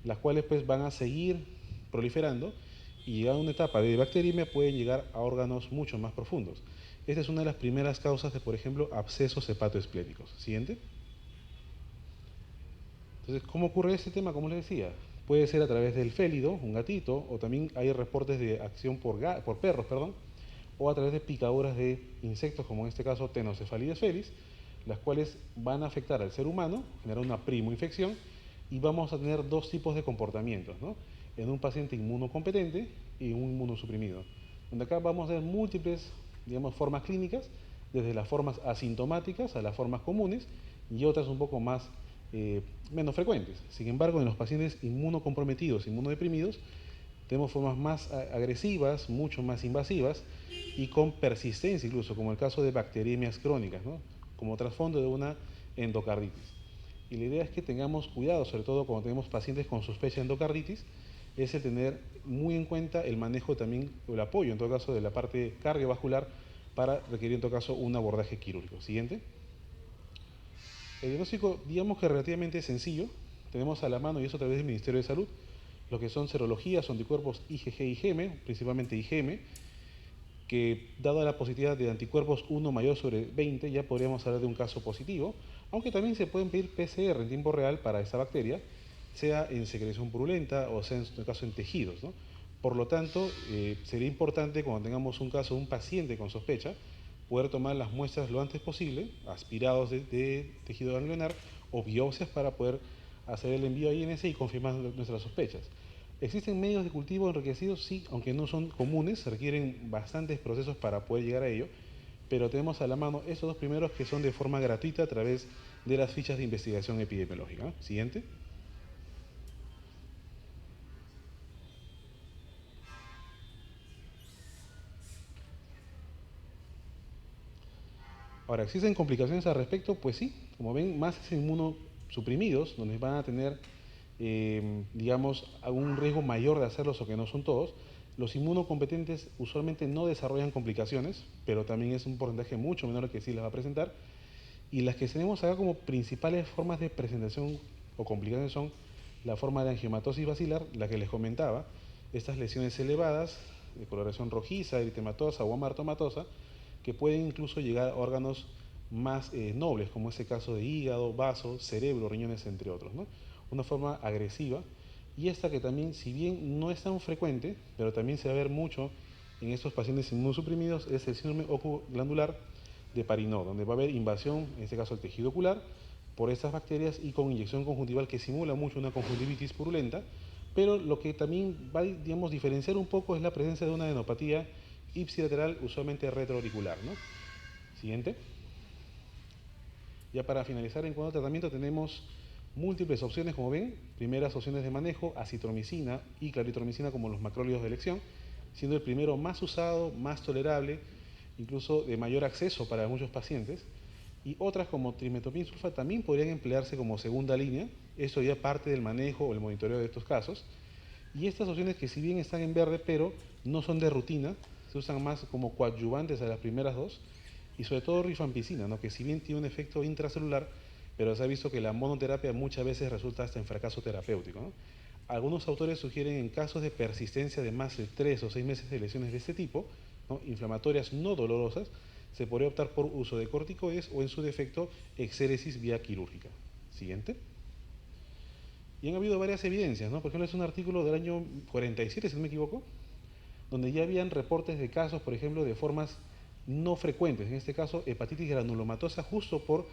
las cuales pues van a seguir proliferando y llegada a una etapa de bacteriemia pueden llegar a órganos mucho más profundos. Esta es una de las primeras causas de, por ejemplo, abscesos hepatoespléticos. Siguiente. Entonces, ¿cómo ocurre este tema? Como les decía, puede ser a través del félido, un gatito, o también hay reportes de acción por perros, o a través de picaduras de insectos, como en este caso Tenocefalides felis, las cuales van a afectar al ser humano, generar una primoinfección, y vamos a tener dos tipos de comportamientos, ¿no? En un paciente inmunocompetente y un inmunosuprimido, donde acá vamos a ver múltiples, digamos, formas clínicas, desde las formas asintomáticas a las formas comunes y otras un poco más menos frecuentes. Sin embargo, en los pacientes inmunocomprometidos, inmunodeprimidos, tenemos formas más agresivas, mucho más invasivas y con persistencia incluso, como el caso de bacteriemias crónicas, ¿no? Como trasfondo de una endocarditis. Y la idea es que tengamos cuidado, sobre todo cuando tenemos pacientes con sospecha de endocarditis, es el tener muy en cuenta el manejo también, o el apoyo en todo caso de la parte cardiovascular para requerir en todo caso un abordaje quirúrgico. Siguiente. El diagnóstico, digamos que relativamente sencillo, tenemos a la mano, y eso a través del Ministerio de Salud, lo que son serologías o anticuerpos IgG y IgM, principalmente IgM, que dada la positividad de anticuerpos 1 mayor sobre 20, ya podríamos hablar de un caso positivo, aunque también se pueden pedir PCR en tiempo real para esta bacteria, sea en secreción purulenta o sea en el caso en tejidos, ¿no? Por lo tanto, sería importante cuando tengamos un caso de un paciente con sospecha, poder tomar las muestras lo antes posible, aspirados de tejido ganglionar o biopsias para poder hacer el envío a INS y confirmar nuestras sospechas. ¿Existen medios de cultivo enriquecidos? Sí, aunque no son comunes, requieren bastantes procesos para poder llegar a ello, pero tenemos a la mano estos dos primeros que son de forma gratuita a través de las fichas de investigación epidemiológica, ¿no? Siguiente. Ahora, ¿existen complicaciones al respecto? Pues sí, como ven, más inmunosuprimidos, donde van a tener, digamos, algún riesgo mayor de hacerlos o que no son todos. Los inmunocompetentes usualmente no desarrollan complicaciones, pero también es un porcentaje mucho menor que sí las va a presentar. Y las que tenemos acá como principales formas de presentación o complicaciones son la forma de angiomatosis basilar, la que les comentaba, estas lesiones elevadas, de coloración rojiza, eritematosa o amartomatosa, que pueden incluso llegar a órganos más nobles, como este caso de hígado, vaso, cerebro, riñones, entre otros, ¿no? Una forma agresiva, y esta que también, si bien no es tan frecuente, pero también se va a ver mucho en estos pacientes inmunosuprimidos, es el síndrome oculoglandular de Parinot, donde va a haber invasión, en este caso el tejido ocular, por estas bacterias y con inyección conjuntival que simula mucho una conjuntivitis purulenta, pero lo que también va a, digamos, diferenciar un poco es la presencia de una adenopatía ipsilateral, usualmente retroauricular, ¿no? Siguiente. Ya para finalizar, en cuanto al tratamiento tenemos múltiples opciones, como ven. Primeras opciones de manejo, acitromicina y claritromicina como los macrólidos de elección, siendo el primero más usado, más tolerable, incluso de mayor acceso para muchos pacientes. Y otras como trimetoprim sulfa también podrían emplearse como segunda línea. Esto ya parte del manejo o el monitoreo de estos casos. Y estas opciones que si bien están en verde, pero no son de rutina, se usan más como coadyuvantes a las primeras dos, y sobre todo rifampicina, ¿no? Que si bien tiene un efecto intracelular, pero se ha visto que la monoterapia muchas veces resulta hasta en fracaso terapéutico, ¿no? Algunos autores sugieren en casos de persistencia de más de 3 o 6 meses de lesiones de este tipo, ¿no? Inflamatorias no dolorosas, se podría optar por uso de corticoides o en su defecto exéresis vía quirúrgica. Siguiente. Y han habido varias evidencias, ¿no? Por ejemplo, es un artículo del año 47, si no me equivoco, donde ya habían reportes de casos, por ejemplo, de formas no frecuentes, en este caso hepatitis granulomatosa justo por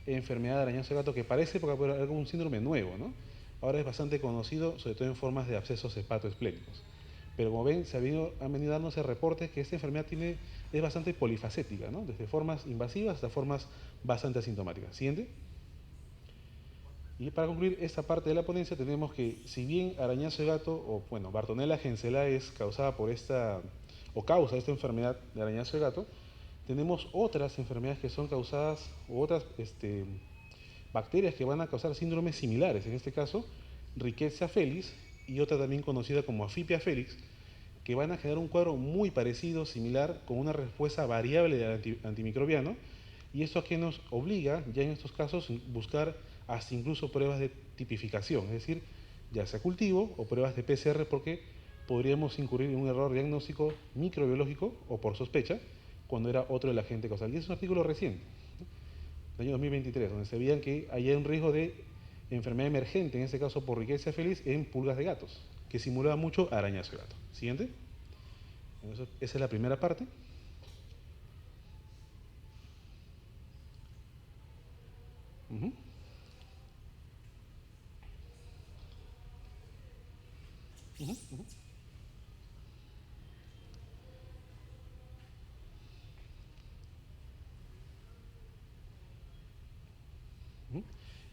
enfermedad de arañazo de gato, que parece porque era un síndrome nuevo, ¿no? Ahora es bastante conocido, sobre todo en formas de abscesos hepatoesplénicos. Pero como ven, han venido dándose reportes que esta enfermedad es bastante polifacética, ¿no? Desde formas invasivas hasta formas bastante asintomáticas. Siguiente. Y para concluir esta parte de la ponencia tenemos que, si bien arañazo de gato, o bueno, Bartonella henselae es causada por causa esta enfermedad de arañazo de gato, tenemos otras enfermedades que son causadas, o otras bacterias que van a causar síndromes similares, en este caso, Rickettsia felis y otra también conocida como Afipia felix, que van a generar un cuadro muy parecido, similar, con una respuesta variable del antimicrobiano, y esto a que nos obliga, ya en estos casos, buscar hasta incluso pruebas de tipificación, es decir, ya sea cultivo o pruebas de PCR, porque podríamos incurrir en un error diagnóstico microbiológico o por sospecha, cuando era otro el agente causal. Y es un artículo reciente, ¿no? Del año 2023, donde se veían que hay un riesgo de enfermedad emergente, en este caso por Rickettsia felis, en pulgas de gatos, que simulaba mucho arañazo de gato. Siguiente. Entonces, esa es la primera parte.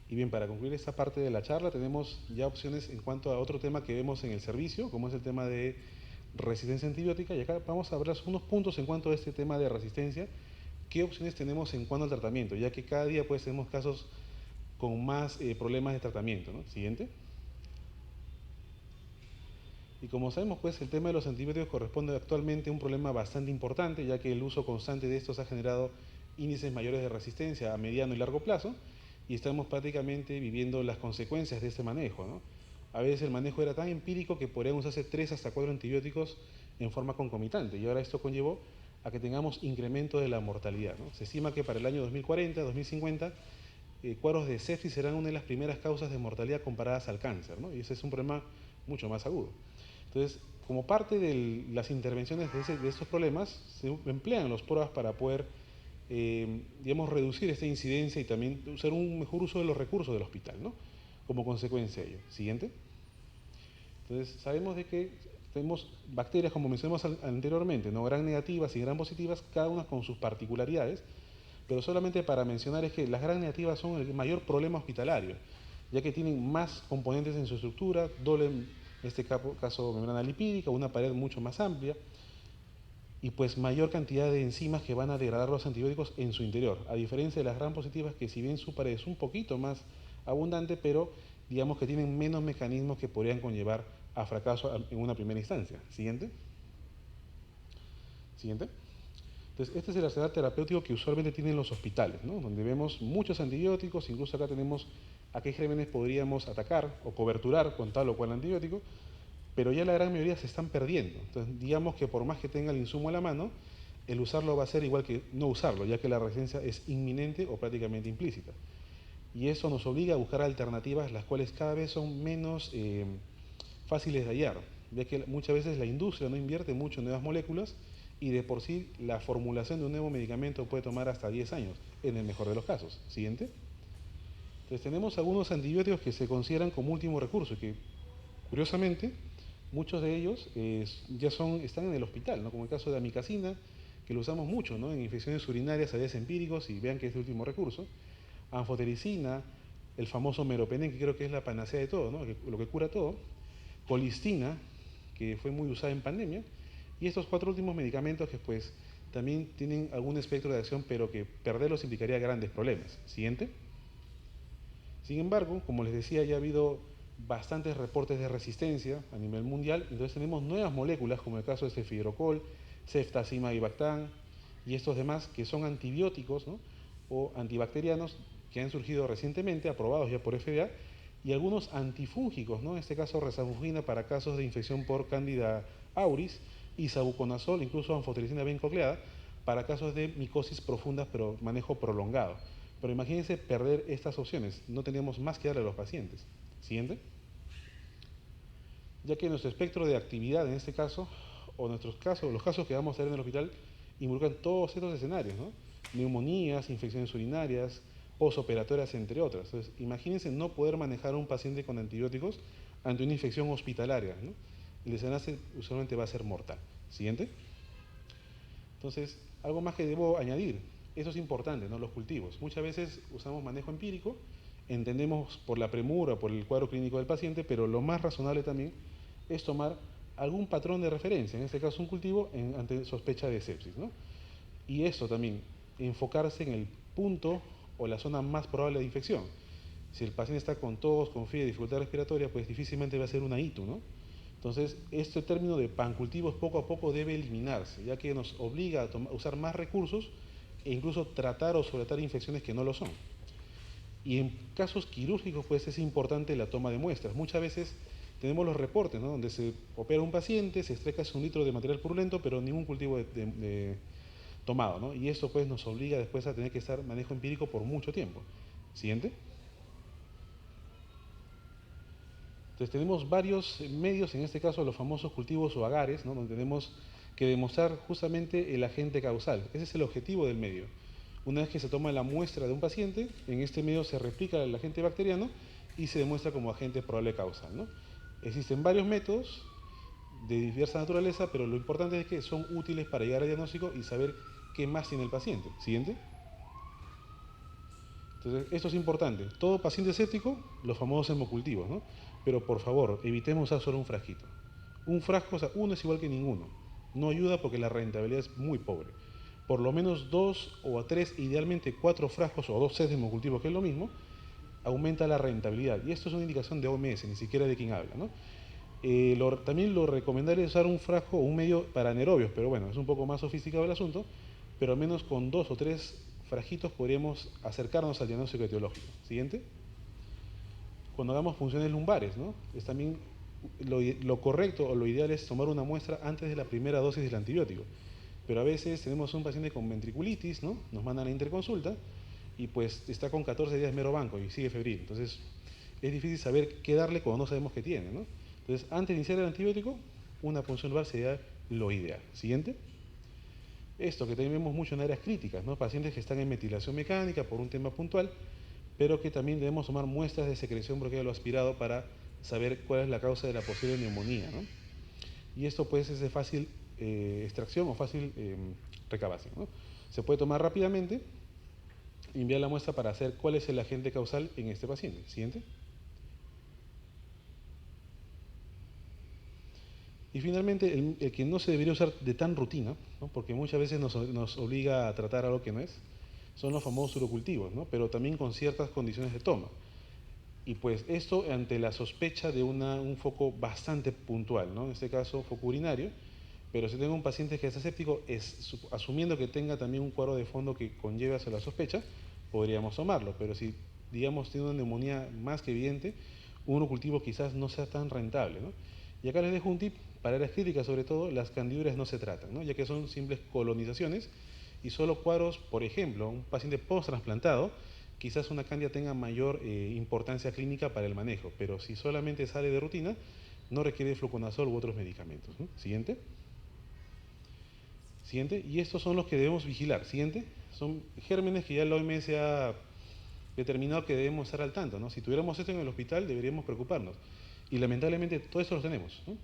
Y bien, para concluir esta parte de la charla, tenemos ya opciones en cuanto a otro tema que vemos en el servicio, como es el tema de resistencia antibiótica, y acá vamos a hablar unos puntos en cuanto a este tema de resistencia, qué opciones tenemos en cuanto al tratamiento, ya que cada día pues tenemos casos con más problemas de tratamiento, ¿no? Siguiente. Y como sabemos, pues el tema de los antibióticos corresponde actualmente a un problema bastante importante, ya que el uso constante de estos ha generado índices mayores de resistencia a mediano y largo plazo, y estamos prácticamente viviendo las consecuencias de este manejo, ¿no? A veces el manejo era tan empírico que podrían usarse 3 hasta 4 antibióticos en forma concomitante, y ahora esto conllevó a que tengamos incremento de la mortalidad, ¿no? Se estima que para el año 2040, 2050, cuadros de sepsis serán una de las primeras causas de mortalidad comparadas al cáncer, ¿no? Y ese es un problema mucho más agudo. Entonces, como parte de las intervenciones de estos problemas, se emplean los pruebas para poder, digamos, reducir esta incidencia y también usar un mejor uso de los recursos del hospital, ¿no? Como consecuencia de ello. Siguiente. Entonces, sabemos de que tenemos bacterias, como mencionamos anteriormente, ¿no? Gram negativas y gram positivas, cada una con sus particularidades, pero solamente para mencionar es que las gram negativas son el mayor problema hospitalario, ya que tienen más componentes en su estructura, doble, en este caso membrana lipídica, una pared mucho más amplia, y pues mayor cantidad de enzimas que van a degradar los antibióticos en su interior, a diferencia de las gram positivas, que si bien su pared es un poquito más abundante, pero digamos que tienen menos mecanismos que podrían conllevar a fracaso en una primera instancia. Siguiente. Siguiente. Entonces, este es el arsenal terapéutico que usualmente tienen los hospitales, ¿no? Donde vemos muchos antibióticos, incluso acá tenemos a qué gérmenes podríamos atacar o coberturar con tal o cual antibiótico, pero ya la gran mayoría se están perdiendo. Entonces, digamos que por más que tenga el insumo a la mano, el usarlo va a ser igual que no usarlo, ya que la resistencia es inminente o prácticamente implícita. Y eso nos obliga a buscar alternativas, las cuales cada vez son menos fáciles de hallar, ya que muchas veces la industria no invierte mucho en nuevas moléculas y de por sí la formulación de un nuevo medicamento puede tomar hasta 10 años, en el mejor de los casos. Siguiente. Entonces tenemos algunos antibióticos que se consideran como último recurso y que, curiosamente, muchos de ellos ya están en el hospital, ¿no? Como el caso de amicacina, que lo usamos mucho, ¿no? En infecciones urinarias a veces empíricos y vean que es el último recurso. Anfotericina, el famoso meropenem, que creo que es la panacea de todo, ¿no? Lo que cura todo. Colistina, que fue muy usada en pandemia, Y estos 4 últimos medicamentos que pues también tienen algún espectro de acción, pero que perderlos implicaría grandes problemas. Siguiente. Sin embargo, como les decía, ya ha habido bastantes reportes de resistencia a nivel mundial, entonces tenemos nuevas moléculas, como el caso de cefidrocol, ceftazimab-ibactam y estos demás que son antibióticos, ¿no?, o antibacterianos que han surgido recientemente, aprobados ya por FDA, y algunos antifúngicos, ¿no?, en este caso rezafungina para casos de infección por Candida auris, y sabuconazol, incluso anfotericina bencocleada, para casos de micosis profundas pero manejo prolongado. Pero imagínense perder estas opciones, no teníamos más que darle a los pacientes. Siguiente. Ya que nuestro espectro de actividad en este caso, o nuestros casos, los casos que vamos a ver en el hospital, involucran todos estos escenarios, ¿no? Neumonías, infecciones urinarias, posoperatorias, entre otras. Entonces, imagínense no poder manejar a un paciente con antibióticos ante una infección hospitalaria, ¿no? El desenlace usualmente va a ser mortal. Siguiente. Entonces, algo más que debo añadir. Eso es importante, ¿no? Los cultivos. Muchas veces usamos manejo empírico, entendemos por la premura, por el cuadro clínico del paciente, pero lo más razonable también es tomar algún patrón de referencia, en este caso un cultivo ante sospecha de sepsis, ¿no? Y esto también, enfocarse en el punto o la zona más probable de infección. Si el paciente está con tos, con fiebre, dificultad respiratoria, pues difícilmente va a ser una ITU, ¿no? Entonces, este término de pancultivos poco a poco debe eliminarse, ya que nos obliga a usar más recursos e incluso tratar o sobrelatar infecciones que no lo son. Y en casos quirúrgicos, pues es importante la toma de muestras. Muchas veces tenemos los reportes, ¿no?, donde se opera un paciente, se extrae casi 1 litro de material purulento, pero ningún cultivo tomado, ¿no? Y esto pues nos obliga después a tener que estar manejo empírico por mucho tiempo. Siguiente. Entonces tenemos varios medios, en este caso los famosos cultivos o agares, ¿no?, donde tenemos que demostrar justamente el agente causal. Ese es el objetivo del medio. Una vez que se toma la muestra de un paciente, en este medio se replica el agente bacteriano y se demuestra como agente probable causal, ¿no? Existen varios métodos de diversa naturaleza, pero lo importante es que son útiles para llegar al diagnóstico y saber qué más tiene el paciente. Siguiente. Entonces, esto es importante. Todo paciente séptico, los famosos hemocultivos, ¿no? Pero por favor, evitemos usar solo un frasquito. Un frasco, o sea, uno es igual que ninguno. No ayuda porque la rentabilidad es muy pobre. Por lo menos 2 o 3, idealmente 4 frascos o 2 sets de hemocultivos, que es lo mismo, aumenta la rentabilidad. Y esto es una indicación de OMS, ni siquiera de quien habla, ¿no? También lo recomendable es usar un frasco o un medio para anaerobios, pero bueno, es un poco más sofisticado el asunto, pero al menos con 2 o 3 frasquitos podríamos acercarnos al diagnóstico etiológico. Siguiente. Cuando hagamos funciones lumbares, ¿no?, es también lo correcto o lo ideal es tomar una muestra antes de la primera dosis del antibiótico. Pero a veces tenemos un paciente con ventriculitis, ¿no?, nos mandan a interconsulta y pues está con 14 días mero banco y sigue febril. Entonces es difícil saber qué darle cuando no sabemos qué tiene, ¿no? Entonces, antes de iniciar el antibiótico, una punción lumbar sería lo ideal. Siguiente. Esto que también vemos mucho en áreas críticas, ¿no?, pacientes que están en metilación mecánica por un tema puntual, pero que también debemos tomar muestras de secreción bronquial o aspirado para saber cuál es la causa de la posible neumonía, ¿no? Y esto pues es de fácil extracción o fácil recabación, ¿no? Se puede tomar rápidamente y enviar la muestra para hacer cuál es el agente causal en este paciente. Siguiente. Y finalmente, el que no se debería usar de tan rutina, ¿no?, porque muchas veces nos obliga a tratar algo que no es, son los famosos urocultivos, ¿no?, pero también con ciertas condiciones de toma. Y pues esto ante la sospecha de un foco bastante puntual, ¿no?, en este caso foco urinario, pero si tengo un paciente que es aséptico, asumiendo que tenga también un cuadro de fondo que conlleve hacia la sospecha, podríamos tomarlo, pero si, digamos, tiene una neumonía más que evidente, un urocultivo quizás no sea tan rentable, ¿no? Y acá les dejo un tip, para áreas críticas sobre todo, las candiduras no se tratan, ¿no?, ya que son simples colonizaciones y solo cuadros, por ejemplo, un paciente post-trasplantado, quizás una cándida tenga mayor importancia clínica para el manejo, pero si solamente sale de rutina, no requiere fluconazol u otros medicamentos, ¿no? Siguiente. Siguiente. Y estos son los que debemos vigilar. Siguiente. Son gérmenes que ya la OMS ha determinado que debemos estar al tanto, ¿no? Si tuviéramos esto en el hospital, deberíamos preocuparnos. Y lamentablemente todo esto lo tenemos, ¿no?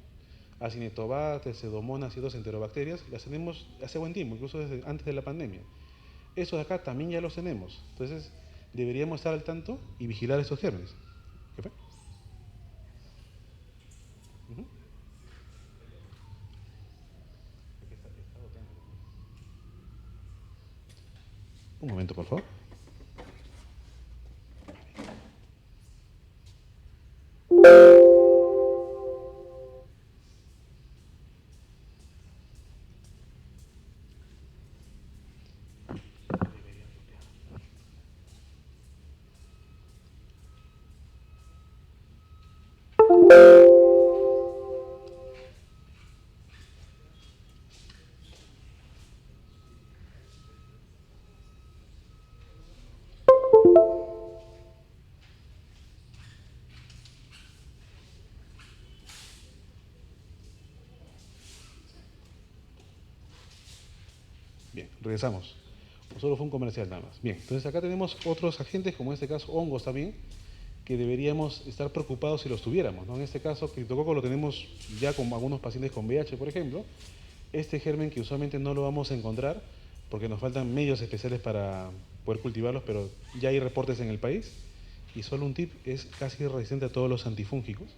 Acinetobacter, Pseudomonas y otras enterobacterias, las tenemos hace buen tiempo, incluso desde antes de la pandemia. Estos de acá también ya los tenemos. Entonces, deberíamos estar al tanto y vigilar estos gérmenes. ¿Qué fue? Un momento, por favor. Bien, regresamos. Solo fue un comercial nada más. Bien, entonces acá tenemos otros agentes, como en este caso hongos también, que deberíamos estar preocupados si los tuviéramos, ¿no? En este caso, criptococo lo tenemos ya con algunos pacientes con VIH, por ejemplo. Este germen que usualmente no lo vamos a encontrar porque nos faltan medios especiales para poder cultivarlos, pero ya hay reportes en el país. Y solo un tip, es casi resistente a todos los antifúngicos.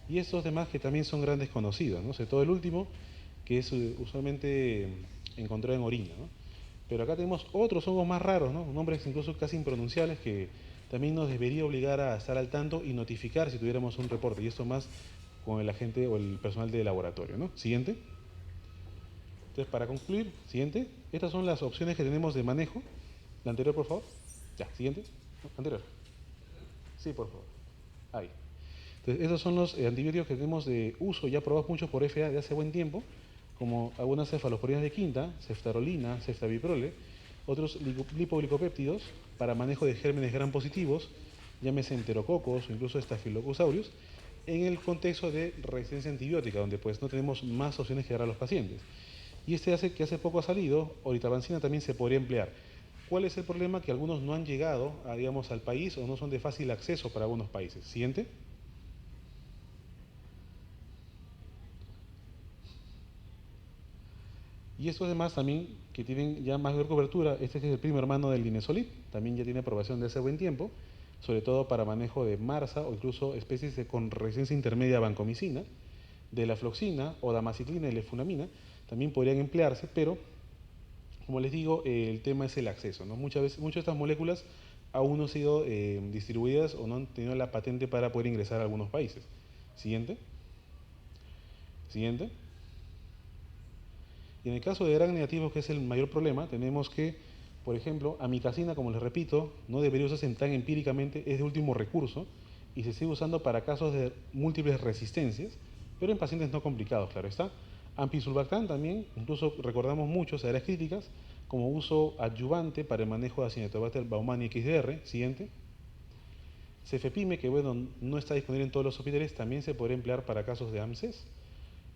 Y estos demás que también son grandes conocidos, ¿no? Sobre todo el último, que es usualmente encontrado en orina, ¿no? Pero acá tenemos otros hongos más raros, ¿no? Nombres incluso casi impronunciables que también nos debería obligar a estar al tanto y notificar si tuviéramos un reporte. Y esto más con el agente o el personal de laboratorio, ¿no? Siguiente. Entonces, para concluir, siguiente. Estas son las opciones que tenemos de manejo. La anterior, por favor. Ya, siguiente. No, anterior. Sí, por favor. Ahí. Entonces, estos son los antibióticos que tenemos de uso, ya probados muchos por FDA de hace buen tiempo, como algunas cefalosporinas de quinta, ceftarolina, ceftabiprole, otros lipoglicopéptidos para manejo de gérmenes gram positivos, llámese enterococos o incluso Staphylococcus aureus, en el contexto de resistencia antibiótica, donde pues no tenemos más opciones que dar a los pacientes. Y que hace poco ha salido, oritabancina también se podría emplear. ¿Cuál es el problema? Que algunos no han llegado, digamos, al país o no son de fácil acceso para algunos países. Siguiente. Y estos demás también que tienen ya mayor cobertura, este es el primo hermano del linezolid, también ya tiene aprobación de hace buen tiempo, sobre todo para manejo de MRSA o incluso especies con resistencia intermedia a vancomicina, de la floxina o damaciclina y leflunomida, también podrían emplearse, pero como les digo, el tema es el acceso, ¿no? Muchas de estas moléculas aún no han sido distribuidas o no han tenido la patente para poder ingresar a algunos países. Siguiente. Siguiente. Y en el caso de Gram negativos, que es el mayor problema, tenemos que, por ejemplo, amicacina, como les repito, no debería usarse tan empíricamente, es de último recurso y se sigue usando para casos de múltiples resistencias, pero en pacientes no complicados, claro está. Ampicsulbactam también, incluso recordamos muchos áreas críticas, como uso adyuvante para el manejo de Acinetobacter baumannii XDR. Siguiente. Cefepime, que bueno, no está disponible en todos los hospitales, también se podría emplear para casos de AMSES.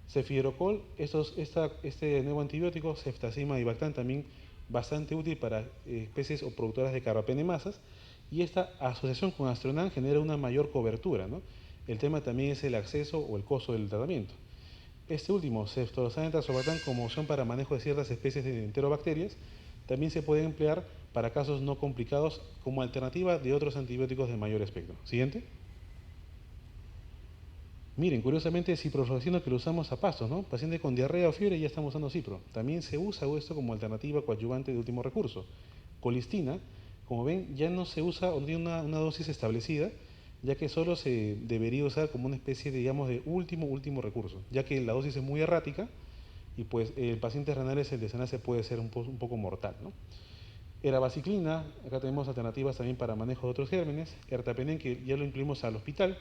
Cefidrocol, este nuevo antibiótico, ceftazima y bactam, también bastante útil para especies o productoras de carbapenemasas. Y esta asociación con Astronan genera una mayor cobertura, ¿no? El tema también es el acceso o el costo del tratamiento. Este último, ceftazidime y bactam, como opción para manejo de ciertas especies de enterobacterias, también se puede emplear para casos no complicados como alternativa de otros antibióticos de mayor espectro. Siguiente. Miren, curiosamente, ciprofloxacino, que lo usamos a pasos, ¿no? Paciente con diarrea o fiebre, ya estamos usando cipro. También se usa esto como alternativa coadyuvante de último recurso. Colistina, como ven, ya no se usa o no tiene una dosis establecida, ya que solo se debería usar como una especie, digamos, de último recurso, ya que la dosis es muy errática y pues el paciente renales el desenlace puede ser un poco mortal, ¿no? Erabaciclina, acá tenemos alternativas también para manejo de otros gérmenes. Ertapenem, que ya lo incluimos al hospital,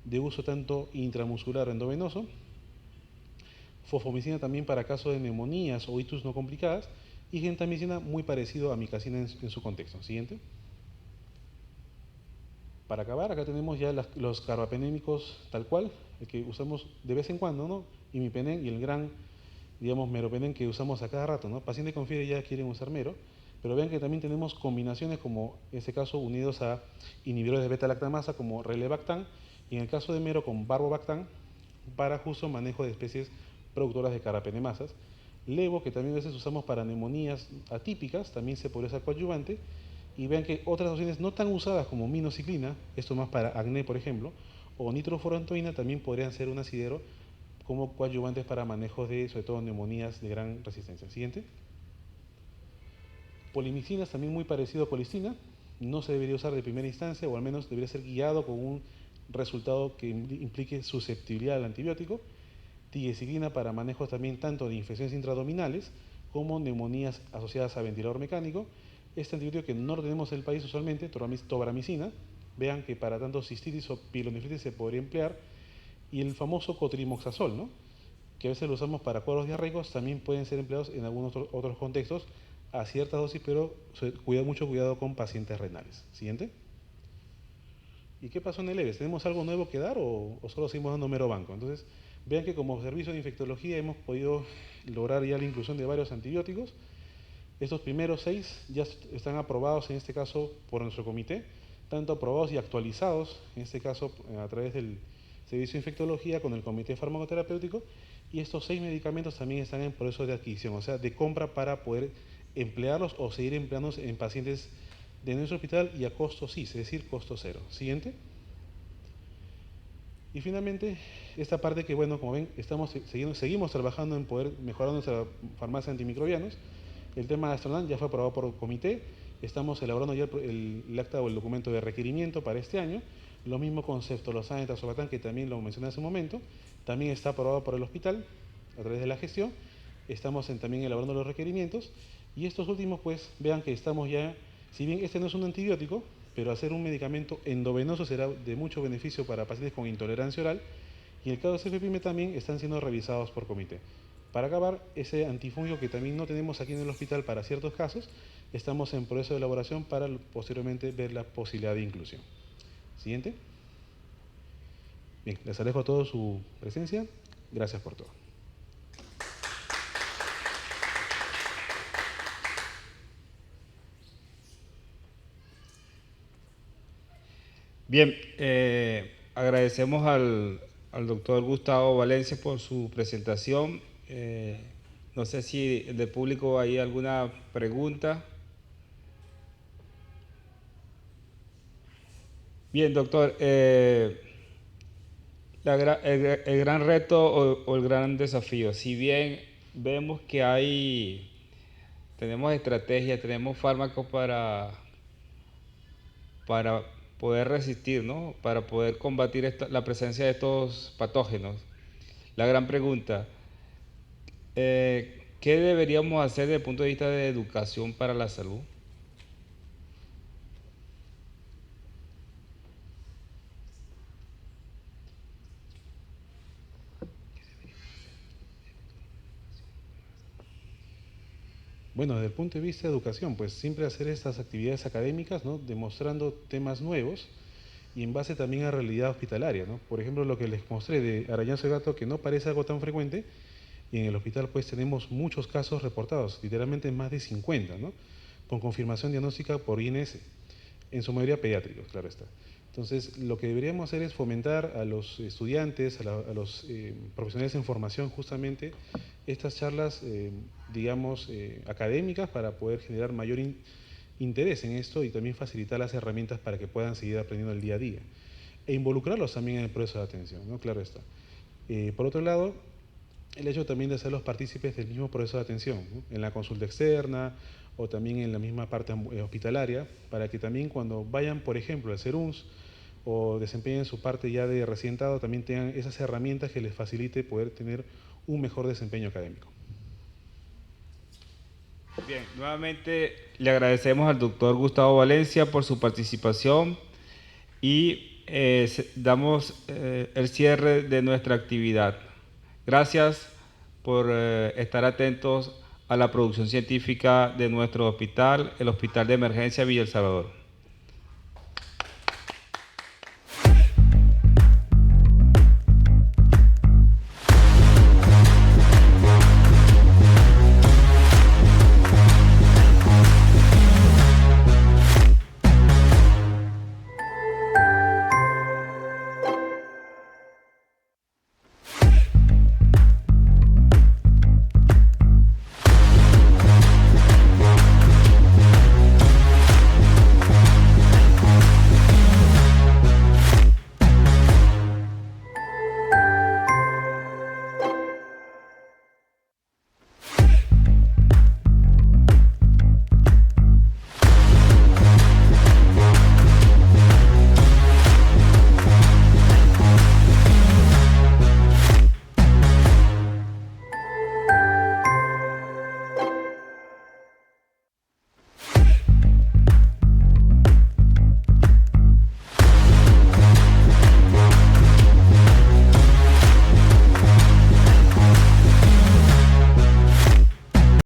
de uso tanto intramuscular o endovenoso. Fosfomicina también para casos de neumonías o itus no complicadas. Y gentamicina, muy parecido a amicacina en su contexto. Siguiente. Para acabar, acá tenemos ya los carbapenémicos tal cual, el que usamos de vez en cuando, ¿no? Imipenem y el gran, digamos, meropenem, que usamos a cada rato, ¿no? Pacientes con fiebre ya quieren usar mero, pero vean que también tenemos combinaciones como, en este caso, unidos a inhibidores de beta-lactamasa como relebactam, y en el caso de mero con barbobactam, para justo manejo de especies productoras de carbapenemasas. Levo, que también a veces usamos para neumonías atípicas, también se podría usar coadyuvante. Y vean que otras opciones no tan usadas como minociclina, esto más para acné por ejemplo, o nitrofurantoína también podrían ser un asidero como coadyuvantes para manejo de, sobre todo, neumonías de gran resistencia. Siguiente. Polimicina es también muy parecido a colistina, no se debería usar de primera instancia, o al menos debería ser guiado con un resultado que implique susceptibilidad al antibiótico. Tigecyclina para manejos también tanto de infecciones intraabdominales como neumonías asociadas a ventilador mecánico. Este antibiótico que no lo tenemos en el país usualmente, tobramicina, vean que para tanto cistitis o pielonefritis se podría emplear. Y el famoso cotrimoxazol, ¿no?, que a veces lo usamos para cuadros diarreicos, también pueden ser empleados en algunos otros contextos a ciertas dosis, pero mucho cuidado con pacientes renales. Siguiente. ¿Y qué pasó en el EVES? ¿Tenemos algo nuevo que dar o solo seguimos dando mero banco? Entonces, vean que como servicio de infectología hemos podido lograr ya la inclusión de varios antibióticos. Estos primeros 6 ya están aprobados, en este caso, por nuestro comité, tanto aprobados y actualizados, en este caso, a través del servicio de infectología con el comité farmacoterapéutico, y estos 6 medicamentos también están en proceso de adquisición, o sea, de compra para poder emplearlos o seguir empleándolos en pacientes de nuestro hospital y a costo CIS, es decir, costo cero. Siguiente. Y finalmente, esta parte que, bueno, como ven, seguimos trabajando en poder mejorar nuestra farmacia antimicrobianos. El tema de Astronal ya fue aprobado por comité, estamos elaborando ya el acta o el documento de requerimiento para este año. Lo mismo con ceftolozane y tazobactam, que también lo mencioné hace un momento, también está aprobado por el hospital a través de la gestión. Estamos también elaborando los requerimientos. Y estos últimos, pues, vean que estamos ya, si bien este no es un antibiótico, pero hacer un medicamento endovenoso será de mucho beneficio para pacientes con intolerancia oral. Y en el caso de cefepime también están siendo revisados por comité. Para acabar, ese antifúngico que también no tenemos aquí en el hospital para ciertos casos, estamos en proceso de elaboración para posteriormente ver la posibilidad de inclusión. Siguiente. Bien, les agradezco a todos su presencia. Gracias por todo. Bien, agradecemos al doctor Gustavo Valencia por su presentación. No sé si del público hay alguna pregunta. Bien, doctor, el gran reto o el gran desafío, si bien vemos que tenemos estrategias, tenemos fármacos para poder resistir, ¿no?, para poder combatir la presencia de estos patógenos. La gran pregunta, ¿qué deberíamos hacer desde el punto de vista de educación para la salud? Bueno, desde el punto de vista de educación, pues siempre hacer estas actividades académicas, ¿no?, demostrando temas nuevos y en base también a realidad hospitalaria, ¿no? Por ejemplo, lo que les mostré de arañazo de gato, que no parece algo tan frecuente, y en el hospital pues tenemos muchos casos reportados, literalmente más de 50, ¿no?, con confirmación diagnóstica por INS, en su mayoría pediátricos, claro está. Entonces, lo que deberíamos hacer es fomentar a los estudiantes, a los profesionales en formación, justamente estas charlas, digamos, académicas, para poder generar mayor interés en esto y también facilitar las herramientas para que puedan seguir aprendiendo el día a día. E involucrarlos también en el proceso de atención, ¿no? Claro está. Por otro lado, el hecho también de hacerlos partícipes del mismo proceso de atención, ¿no?, en la consulta externa o también en la misma parte hospitalaria, para que también cuando vayan, por ejemplo, al CERUNS o desempeñen su parte ya de recientado, también tengan esas herramientas que les facilite poder tener un mejor desempeño académico. Bien, nuevamente le agradecemos al doctor Gustavo Valencia por su participación y damos el cierre de nuestra actividad. Gracias por estar atentos a la producción científica de nuestro hospital, el Hospital de Emergencia Villa El Salvador.